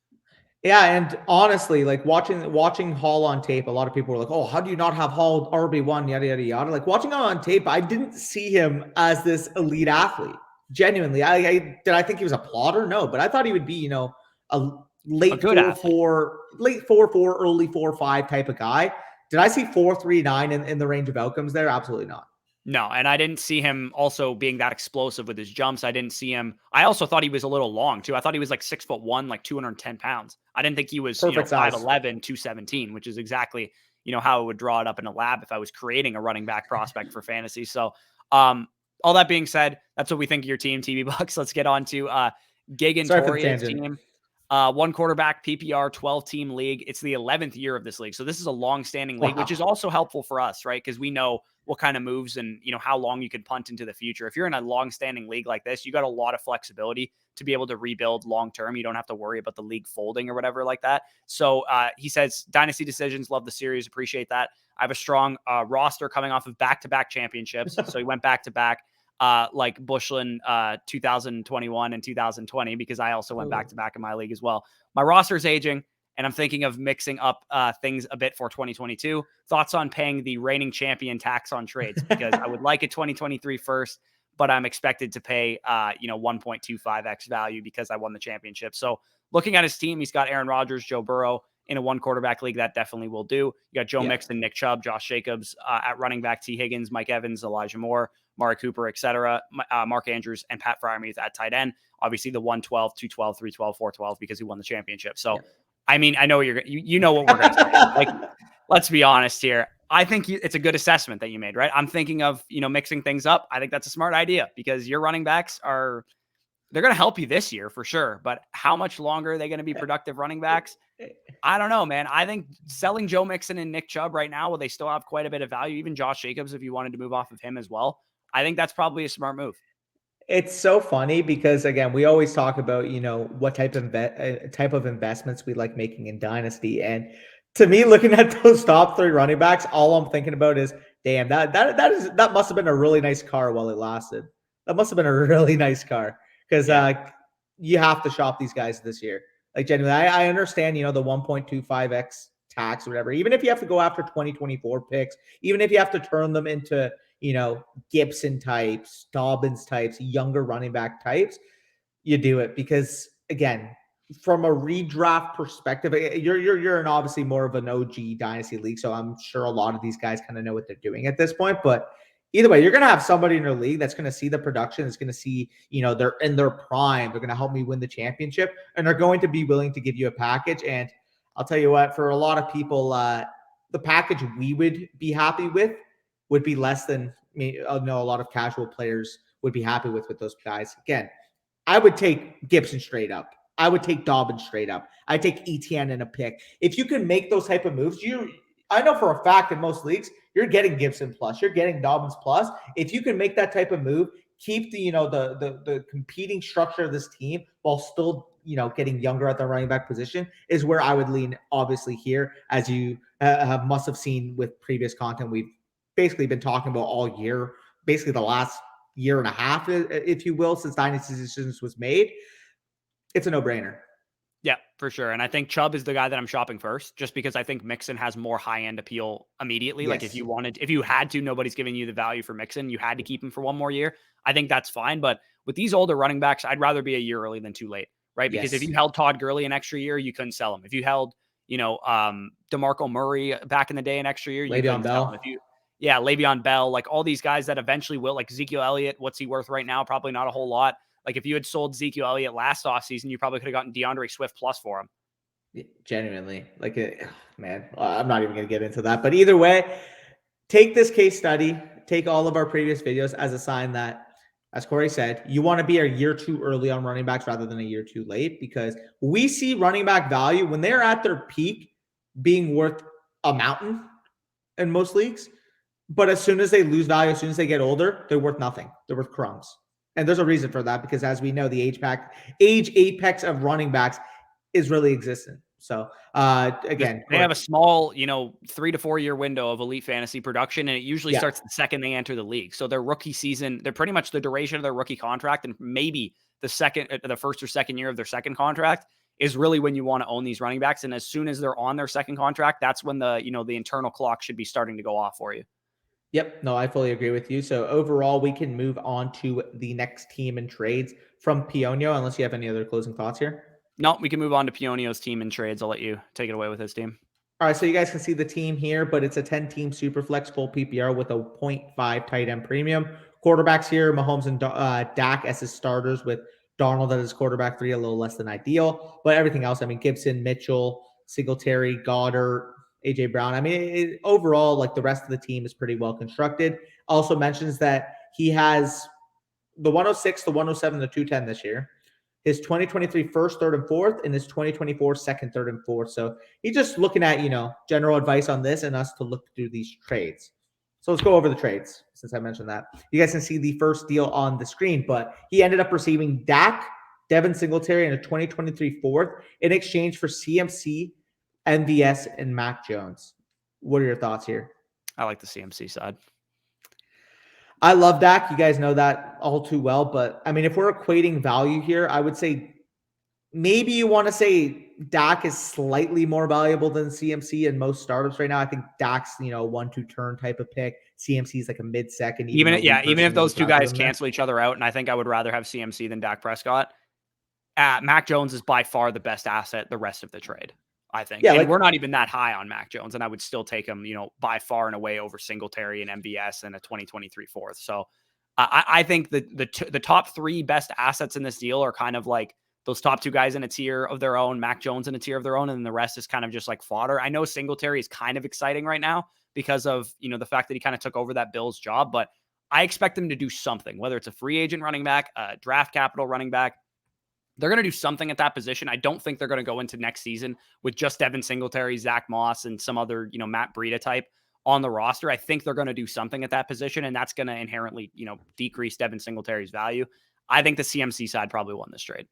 Yeah, and honestly, like watching Hall on tape, a lot of people were like, "Oh, how do you not have Hall RB1?" Yada yada yada. Like watching him on tape, I didn't see him as this elite athlete. Genuinely, I think he was a plotter? No, but I thought he would be, a late 4.4, late 4.4, early 4.5 type of guy. Did I see 4.39 in the range of outcomes there? Absolutely not. No, and I didn't see him also being that explosive with his jumps. I didn't see him. I also thought he was a little long too. I thought he was like 6'1", like 210 pounds. I didn't think he was 5'11", 217, which is exactly, how I would draw it up in a lab if I was creating a running back prospect for fantasy. So, all that being said, that's what we think of your team, TBBucs. Let's get on to Gigantoria's team. 1 quarterback PPR 12-team league. It's the 11th year of this league. So this is a long-standing league, which is also helpful for us, right? Because we know what kind of moves and, how long you can punt into the future. If you're in a long-standing league like this, you got a lot of flexibility to be able to rebuild long-term. You don't have to worry about the league folding or whatever like that. So he says, Dynasty decisions, love the series, appreciate that. I have a strong roster coming off of back-to-back championships. So he went back-to-back. Like Bushland 2021 and 2020, because I also went back-to-back in my league as well. My roster is aging, and I'm thinking of mixing up things a bit for 2022. Thoughts on paying the reigning champion tax on trades, because I would like a 2023 first, but I'm expected to pay, 1.25x value because I won the championship. So looking at his team, he's got Aaron Rodgers, Joe Burrow. In a 1 quarterback league, that definitely will do. You got Joe Mixon, Nick Chubb, Josh Jacobs at running back, T. Higgins, Mike Evans, Elijah Moore, Mari Cooper, etc. Mark Andrews and Pat Freiermuth at tight end. Obviously the 112, 212, 312, 412 because he won the championship. So, I mean, I know you know what we're going to say. Like, let's be honest here. I think it's a good assessment that you made, right? I'm thinking of, mixing things up. I think that's a smart idea because your running backs they're going to help you this year for sure. But how much longer are they going to be productive running backs? I don't know, man. I think selling Joe Mixon and Nick Chubb right now, they still have quite a bit of value. Even Josh Jacobs, if you wanted to move off of him as well, I think that's probably a smart move. It's so funny because, again, we always talk about, what type of investments we like making in Dynasty. And to me, looking at those top 3 running backs, all I'm thinking about is, damn, that must have been a really nice car while it lasted. That must have been a really nice car because you have to shop these guys this year. Like, genuinely, I understand, the 1.25x tax or whatever. Even if you have to go after 2024 picks, even if you have to turn them into, Gibson types, Dobbins types, younger running back types, you do it because, again, from a redraft perspective, you're in obviously more of an OG Dynasty league, so I'm sure a lot of these guys kind of know what they're doing at this point. But either way, you're going to have somebody in your league that's going to see the production, is going to see, they're in their prime, they're going to help me win the championship, and they're going to be willing to give you a package. And I'll tell you what, for a lot of people, the package we would be happy with would be less than, I know a lot of casual players would be happy with those guys. Again, I would take Gibson straight up. I would take Dobbins straight up. I'd take ETN in a pick. If you can make those type of moves, I know for a fact in most leagues, you're getting Gibson plus, you're getting Dobbins plus. If you can make that type of move, keep the, the competing structure of this team while still, getting younger at the running back position is where I would lean, obviously, here, as you must have seen with previous content we've basically been talking about all year, basically the last year and a half, if you will, since Dynasty Decisions was made. It's a no-brainer. Yeah, for sure. And I think Chubb is the guy that I'm shopping first, just because I think Mixon has more high-end appeal immediately. Yes. Like if you had to, nobody's giving you the value for Mixon, you had to keep him for one more year, I think that's fine. But with these older running backs, I'd rather be a year early than too late, right? Because if you held Todd Gurley an extra year, you couldn't sell him. If you held, DeMarco Murray back in the day an extra year, you couldn't sell him. Le'Veon Bell, like all these guys that eventually will, like Ezekiel Elliott, what's he worth right now? Probably not a whole lot. Like if you had sold Ezekiel Elliott last offseason, you probably could have gotten DeAndre Swift plus for him. Genuinely. Man, I'm not even going to get into that. But either way, take this case study, take all of our previous videos as a sign that, as Corey said, you want to be a year too early on running backs rather than a year too late, because we see running back value when they're at their peak being worth a mountain in most leagues. But as soon as they lose value, as soon as they get older, they're worth nothing. They're worth crumbs. And there's a reason for that, because as we know, the age apex of running backs is really existent. So again, they have a small, 3 to 4 year window of elite fantasy production, and it usually starts the second they enter the league. So their rookie season, they're pretty much the duration of their rookie contract, and maybe the first or second year of their second contract is really when you want to own these running backs. And as soon as they're on their second contract, that's when the internal clock should be starting to go off for you. Yep. No, I fully agree with you. So overall, we can move on to the next team in trades from Peonio, unless you have any other closing thoughts here. No, we can move on to Peonio's team in trades. I'll let you take it away with his team. All right, so you guys can see the team here, but it's a 10-team Superflex full PPR with a 0.5 tight end premium. Quarterbacks here, Mahomes and Dak as his starters, with Darnold as his quarterback 3, a little less than ideal. But everything else, Gibson, Mitchell, Singletary, Goddard, AJ Brown. Overall, like the rest of the team is pretty well constructed. Also mentions that he has the 106, the 107, the 210 this year. His 2023 first, third, and fourth, and his 2024 second, third, and fourth. So he's just looking at, general advice on this and us to look through these trades. So let's go over the trades, since I mentioned that. You guys can see the first deal on the screen, but he ended up receiving Dak, Devin Singletary, and a 2023 fourth in exchange for CMC, MVS, and Mac Jones. What are your thoughts here? I like the CMC side. I love Dak. You guys know that all too well. But, if we're equating value here, I would say maybe you want to say Dak is slightly more valuable than CMC in most startups right now. I think Dak's, 1-2 turn type of pick. CMC is like a mid-second, Even if those two guys cancel cancel each other out, and I think I would rather have CMC than Dak Prescott. Mac Jones is by far the best asset the rest of the trade, I think. Yeah, and we're not even that high on Mac Jones, and I would still take him, by far and away over Singletary and MVS and a 2023 fourth. So I think the top three best assets in this deal are kind of like those top two guys in a tier of their own, Mac Jones in a tier of their own, and then the rest is kind of just like fodder. I know Singletary is kind of exciting right now because of, the fact that he kind of took over that Bills job, but I expect them to do something, whether it's a free agent running back, a draft capital running back. They're going to do something at that position. I don't think they're going to go into next season with just Devin Singletary, Zach Moss, and some other, Matt Breida type on the roster. I think they're going to do something at that position, and that's going to inherently, decrease Devin Singletary's value. I think the CMC side probably won this trade.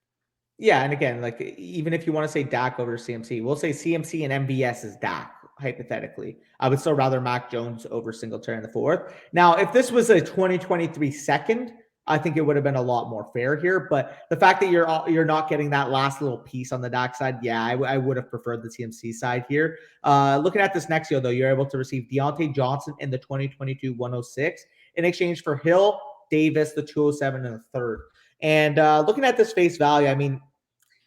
Yeah, and again, like even if you want to say Dak over CMC, we'll say CMC and MVS is Dak, hypothetically. I would still rather Mac Jones over Singletary in the fourth. Now, if this was a 2023 second, I think it would have been a lot more fair here. But the fact that you're not getting that last little piece on the Dak side, yeah, I would have preferred the CMC side here. Looking at this next deal, though, you're able to receive Deontay Johnson in the 2022 106 in exchange for Hill, Davis, the 207, and the third. And looking at this face value, I mean,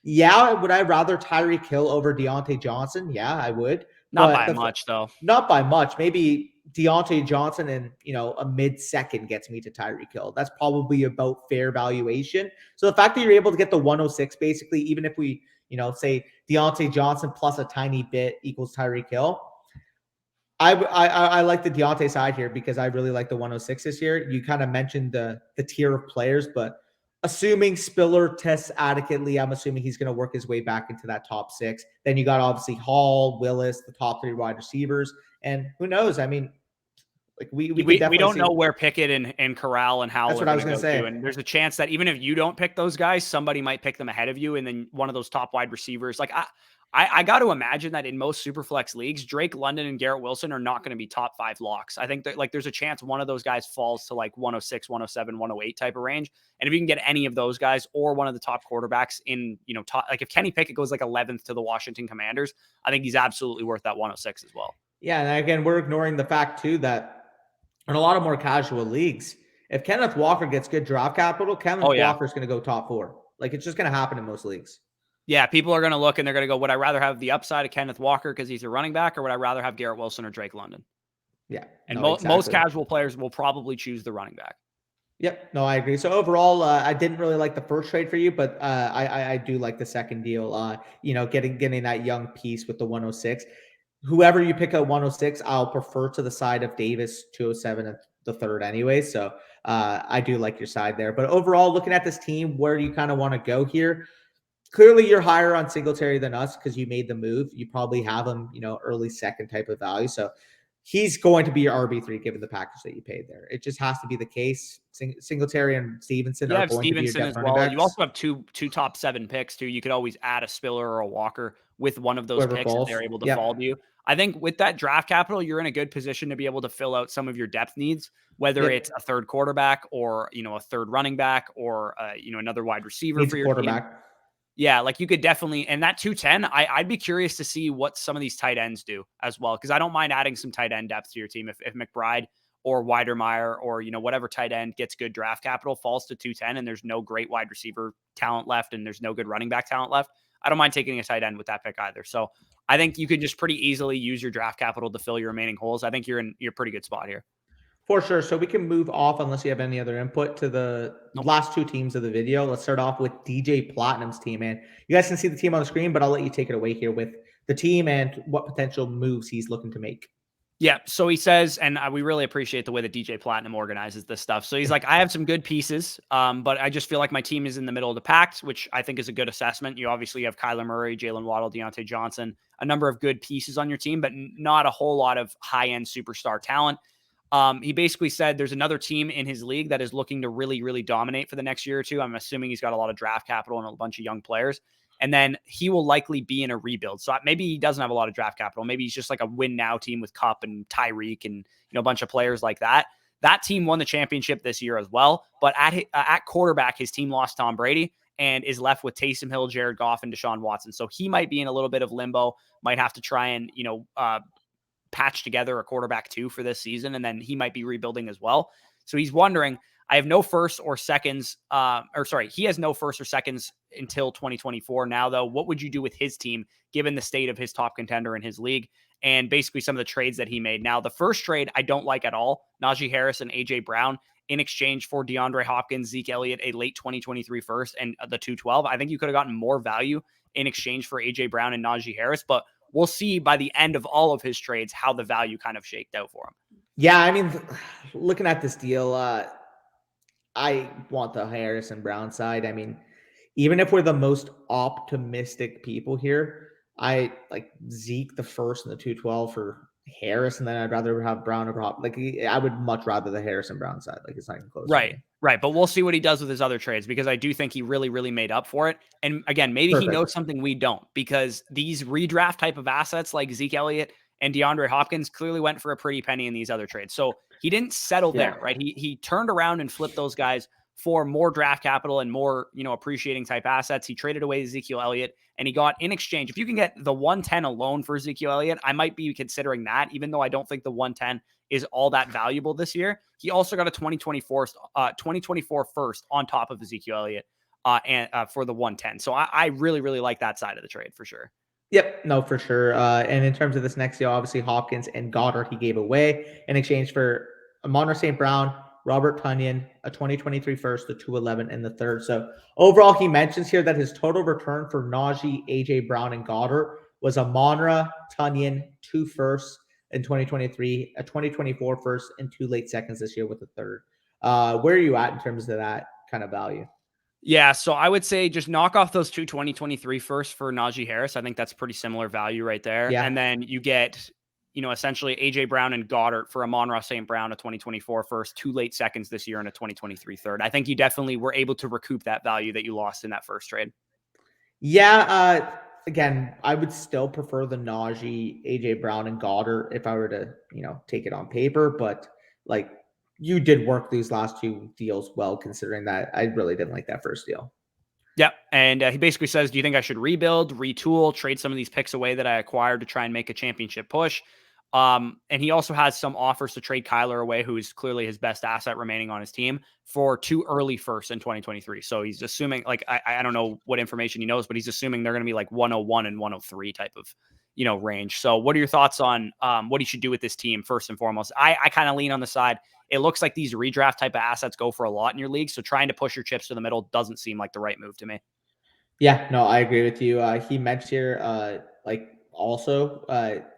yeah, would I rather Tyreek Hill over Deontay Johnson? Yeah, I would. Not by much, though. Not by much. Maybe Deontay Johnson and, a mid-second gets me to Tyreek Hill. That's probably about fair valuation. So the fact that you're able to get the 106, basically, even if we, say Deontay Johnson plus a tiny bit equals Tyreek Hill, I like the Deontay side here because I really like the 106 this year. You kind of mentioned the tier of players, but assuming Spiller tests adequately, I'm assuming he's going to work his way back into that top six. Then you got obviously Hall, Willis, the top three wide receivers, and who knows? I mean, like we don't know where Pickett and Corral and Howell. That's what I was going to say. And there's a chance that even if you don't pick those guys, somebody might pick them ahead of you, and then one of those top wide receivers. Like I got to imagine that in most Superflex leagues, Drake London and Garrett Wilson are not going to be top 5 locks. I think that there's a chance one of those guys falls to like 106, 107, 108 type of range. And if you can get any of those guys or one of the top quarterbacks in, top, like if Kenny Pickett goes like 11th to the Washington Commanders, I think he's absolutely worth that 106 as well. Yeah. And again, we're ignoring the fact too, that in a lot of more casual leagues, if Kenneth Walker gets good draft capital, Walker is going to go top 4. Like it's just going to happen in most leagues. Yeah, people are going to look and they're going to go, would I rather have the upside of Kenneth Walker because he's a running back, or would I rather have Garrett Wilson or Drake London? Yeah. And most casual players will probably choose the running back. Yep. No, I agree. So overall, I didn't really like the first trade for you, but I do like the second deal, getting that young piece with the 106. Whoever you pick at 106, I'll prefer to the side of Davis, 207 and the third anyway. So I do like your side there. But overall, looking at this team, where do you kind of want to go here? Clearly, you're higher on Singletary than us because you made the move. You probably have him, early second type of value. So he's going to be your RB3 given the package that you paid there. It just has to be the case. Singletary and Stevenson are going to be your depth running backs. You also have two top 7 picks too. You could always add a Spiller or a Walker with one of those picks if they're able to fall to you. I think with that draft capital, you're in a good position to be able to fill out some of your depth needs, whether it's a third quarterback or, a third running back or, another wide receiver for your quarterback. Team. Yeah, like you could definitely, and that 210, I'd be curious to see what some of these tight ends do as well, because I don't mind adding some tight end depth to your team. If McBride or Weidermeyer or, whatever tight end gets good draft capital, falls to 210, and there's no great wide receiver talent left and there's no good running back talent left, I don't mind taking a tight end with that pick either. So I think you could just pretty easily use your draft capital to fill your remaining holes. I think you're in your pretty good spot here. For sure. So we can move off, unless you have any other input, to the last 2 teams of the video. Let's start off with DJPlatinum's team, man. You guys can see the team on the screen, but I'll let you take it away here with the team and what potential moves he's looking to make. Yeah, so he says, and we really appreciate the way that DJPlatinum organizes this stuff. So he's like, I have some good pieces, but I just feel like my team is in the middle of the pack, which I think is a good assessment. You obviously have Kyler Murray, Jalen Waddle, Deontay Johnson, a number of good pieces on your team, but not a whole lot of high-end superstar talent. He basically said there's another team in his league that is looking to really, really dominate for the next year or two. I'm assuming he's got a lot of draft capital and a bunch of young players. And then he will likely be in a rebuild. So maybe he doesn't have a lot of draft capital. Maybe he's just like a win now team with Kupp and Tyreek and a bunch of players like that. That team won the championship this year as well. But at quarterback, his team lost Tom Brady. and is left with Taysom Hill, Jared Goff, and Deshaun Watson. So he might be in a little bit of limbo, might have to try and, patch together a quarterback 2 for this season, and then he might be rebuilding as well. So he's wondering, I have no first or seconds, he has no first or seconds until 2024 now, though. What would you do with his team, given the state of his top contender in his league, and basically some of the trades that he made? Now, the first trade I don't like at all, Najee Harris and A.J. Brown, in exchange for DeAndre Hopkins, Zeke Elliott, a late 2023 first, and the 212. I think you could have gotten more value in exchange for A.J. Brown and Najee Harris, but we'll see by the end of all of his trades how the value kind of shaked out for him. Yeah, I mean, looking at this deal, I want the Harris and Brown side. I mean, even if we're the most optimistic people here, I like Zeke the first and the 212 for Harris, and then I'd rather have Brown or Hop. Like, I would much rather the Harris and Brown side. Like, it's not even close. Right. But we'll see what he does with his other trades, because I do think he really, really made up for it. And again, maybe he knows something we don't, because these redraft type of assets like Zeke Elliott and DeAndre Hopkins clearly went for a pretty penny in these other trades. So he didn't settle there, right? He turned around and flipped those guys for more draft capital and more, appreciating type assets. He traded away Ezekiel Elliott, and he got, in exchange, if you can get the 110 alone for Ezekiel Elliott, I might be considering that, even though I don't think the 110 is all that valuable this year. He also got a 2024 first on top of Ezekiel Elliott and for the 110. So I really, really like that side of the trade for sure. Yep, no, for sure. And in terms of this next deal, obviously Hopkins and Goddard he gave away in exchange for Amon-Ra St. Brown, Robert Tonyan, a 2023 first, the 211, and the third. So overall, he mentions here that his total return for Najee, AJ Brown, and Goddard was Amon-Ra, Tonyan, 2 firsts in 2023, a 2024 first, and 2 late seconds this year with the third. Where are you at in terms of that kind of value? Yeah, so I would say just knock off those 2 2023 firsts for Najee Harris. I think that's pretty similar value right there. Yeah. And then you get, essentially AJ Brown and Goddard for Amon-Ra St. Brown, a 2024 first, 2 late seconds this year, and a 2023 third. I think you definitely were able to recoup that value that you lost in that first trade. Yeah. Again, I would still prefer the Najee, AJ Brown, and Goddard if I were to, take it on paper. But like, you did work these last 2 deals well, considering that I really didn't like that first deal. Yep. And he basically says, do you think I should rebuild, retool, trade some of these picks away that I acquired to try and make a championship push? And he also has some offers to trade Kyler away, who is clearly his best asset remaining on his team, for 2 early firsts in 2023. So he's assuming, like, I don't know what information he knows, but he's assuming they're going to be like 101 and 103 type of, range. So what are your thoughts on what he should do with this team first and foremost? I kind of lean on the side. It looks like these redraft type of assets go for a lot in your league. So trying to push your chips to the middle doesn't seem like the right move to me. Yeah, no, I agree with you. He mentioned here, also,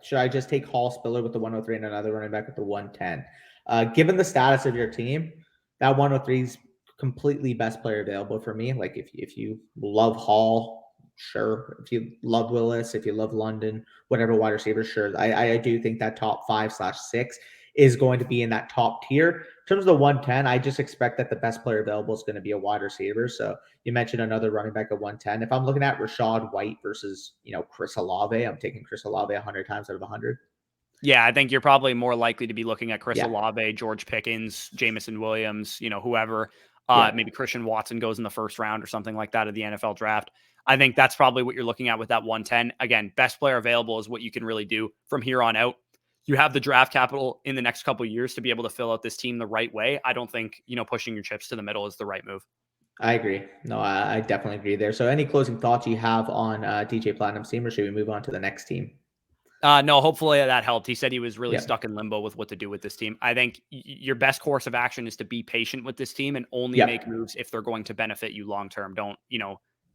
should I just take Hall Spiller with the 103 and another running back with the 110? Given the status of your team, that 103 is completely best player available for me. Like, if you love Hall, sure. If you love Willis, if you love London, whatever wide receiver, sure. I do think that top 5/6 is going to be in that top tier. In terms of the 110, I just expect that the best player available is going to be a wide receiver. So you mentioned another running back at 110. If I'm looking at Rashad White versus, Chris Olave, I'm taking Chris Olave 100 times out of 100. Yeah, I think you're probably more likely to be looking at Chris Olave, George Pickens, Jameson Williams, whoever. Maybe Christian Watson goes in the first round or something like that of the NFL draft. I think that's probably what you're looking at with that 110. Again, best player available is what you can really do from here on out. You have the draft capital in the next couple of years to be able to fill out this team the right way. I don't think, pushing your chips to the middle is the right move. I agree. No, I definitely agree there. So any closing thoughts you have on DJPlatinum's team, or should we move on to the next team? No, hopefully that helped. He said he was really stuck in limbo with what to do with this team. I think your best course of action is to be patient with this team and only make moves if they're going to benefit you long-term. Don't,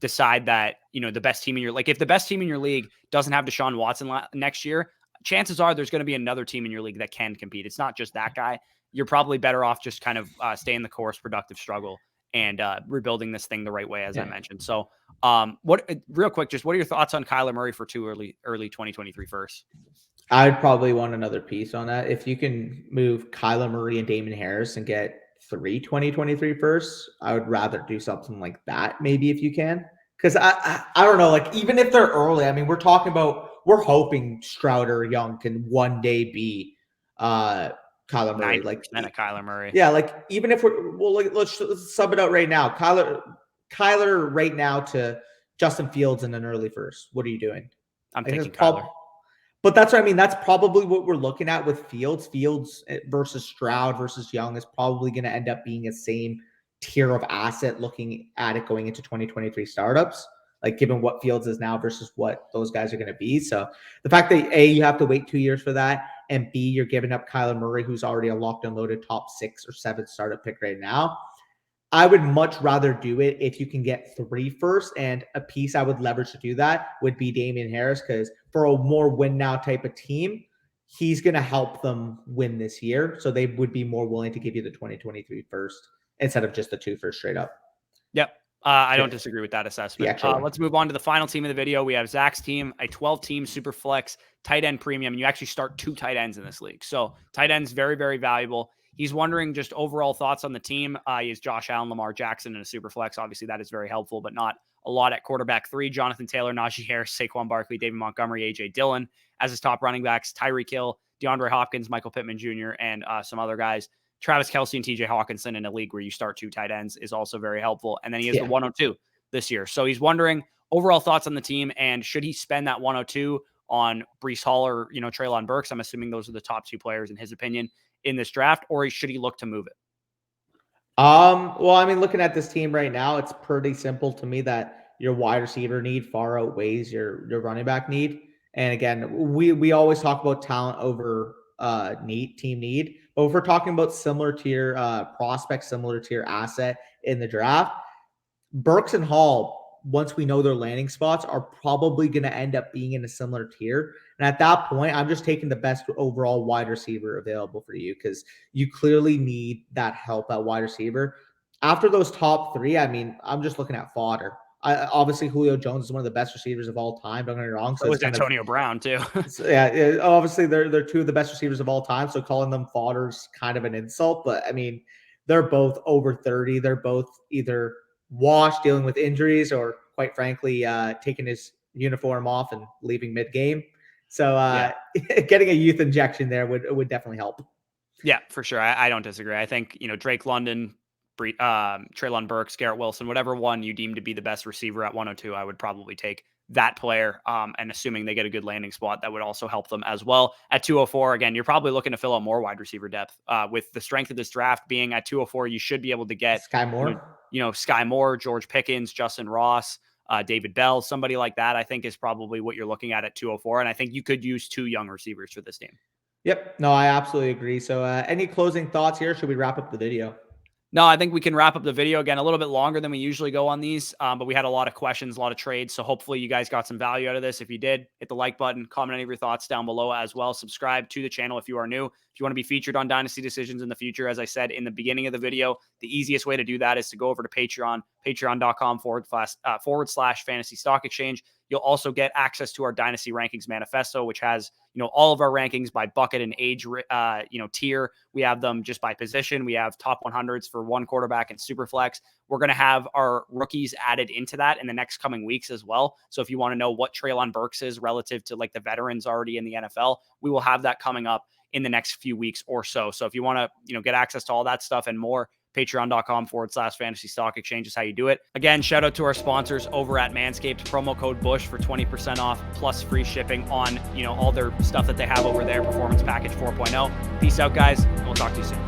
decide that, the best team in your, like, if the best team in your league doesn't have Deshaun Watson next year, chances are there's going to be another team in your league that can compete. It's not just that guy. You're probably better off just kind of staying the course, productive struggle, and rebuilding this thing the right way, as I mentioned. So real quick, just what are your thoughts on Kyler Murray for 2 early 2023 firsts? I'd probably want another piece on that. If you can move Kyler Murray and Damon Harris and get 3 2023 firsts, I would rather do something like that, maybe, if you can. Because I don't know, like, even if they're early, I mean, we're hoping Stroud or Young can one day be Kyler Murray. 90% of Kyler Murray. Yeah, like, even if let's sub it out right now. Kyler, Kyler right now to Justin Fields in an early first. What are you doing? I'm taking Kyler. But that's what I mean. That's probably what we're looking at with Fields. Fields versus Stroud versus Young is probably going to end up being the same tier of asset looking at it going into 2023 startups, like given what Fields is now versus what those guys are going to be. So the fact that A, you have to wait 2 years for that, and B, you're giving up Kyler Murray, who's already a locked and loaded top 6 or 7 startup pick right now. I would much rather do it if you can get 3 first, and a piece I would leverage to do that would be Damian Harris, because for a more win now type of team, he's going to help them win this year. So they would be more willing to give you the 2023 first instead of just the 2 first straight up. Yep. I don't disagree with that assessment. Yeah, let's move on to the final team of the video. We have Zach's team, a 12-team super flex tight end premium, and you actually start 2 tight ends in this league. So tight ends, very, very valuable. He's wondering just overall thoughts on the team. He has Josh Allen, Lamar Jackson, and a super flex. Obviously, that is very helpful, but not a lot at quarterback 3. Jonathan Taylor, Najee Harris, Saquon Barkley, David Montgomery, A.J. Dillon as his top running backs. Tyreek Hill, DeAndre Hopkins, Michael Pittman Jr., and some other guys. Travis Kelsey and TJ Hawkinson in a league where you start 2 tight ends is also very helpful. And then he has the 102 this year. So he's wondering overall thoughts on the team, and should he spend that 102 on Breece Hall or, Treylon Burks? I'm assuming those are the top 2 players in his opinion in this draft, or should he look to move it? Well, I mean, looking at this team right now, it's pretty simple to me that your wide receiver need far outweighs your running back need. And again, we always talk about talent over team need, but if we're talking about similar tier prospects, similar tier asset in the draft, Burks and Hall, once we know their landing spots, are probably going to end up being in a similar tier. And at that point, I'm just taking the best overall wide receiver available for you, because you clearly need that help at wide receiver. After those top 3, I mean, I'm just looking at fodder. Obviously, Julio Jones is one of the best receivers of all time. Don't get me wrong. So is Antonio Brown too. Yeah, obviously they're 2 of the best receivers of all time. So calling them fodder is kind of an insult. But I mean, they're both over 30. They're both either washed, dealing with injuries, or quite frankly, taking his uniform off and leaving mid-game. So getting a youth injection there would definitely help. Yeah, for sure. I don't disagree. I think, Drake London, Treylon Burks, Garrett Wilson, whatever one you deem to be the best receiver at 102, I would probably take that player. And assuming they get a good landing spot, that would also help them as well. At 204, again, you're probably looking to fill out more wide receiver depth. With the strength of this draft being at 204, you should be able to get Sky Moore. Sky Moore, George Pickens, Justin Ross, David Bell, somebody like that, I think is probably what you're looking at 204. And I think you could use 2 young receivers for this team. Yep. No, I absolutely agree. So any closing thoughts here? Should we wrap up the video? No, I think we can wrap up the video again a little bit longer than we usually go on these, but we had a lot of questions, a lot of trades. So hopefully you guys got some value out of this. If you did, hit the like button, comment any of your thoughts down below as well. Subscribe to the channel if you are new. If you want to be featured on Dynasty Decisions in the future, as I said in the beginning of the video, the easiest way to do that is to go over to Patreon, patreon.com// fantasy stock exchange. You'll also get access to our Dynasty Rankings Manifesto, which has, all of our rankings by bucket and age, tier. We have them just by position. We have top 100s for 1 quarterback and super flex. We're going to have our rookies added into that in the next coming weeks as well. So if you want to know what Treylon Burks is relative to like the veterans already in the NFL, we will have that coming up in the next few weeks or so. So if you want to, get access to all that stuff and more, patreon.com/ fantasy stock exchange is how you do it. Again, shout out to our sponsors over at Manscaped. Promo code Bush for 20% off plus free shipping on, all their stuff that they have over there. Performance Package 4.0. Peace out, guys. And we'll talk to you soon.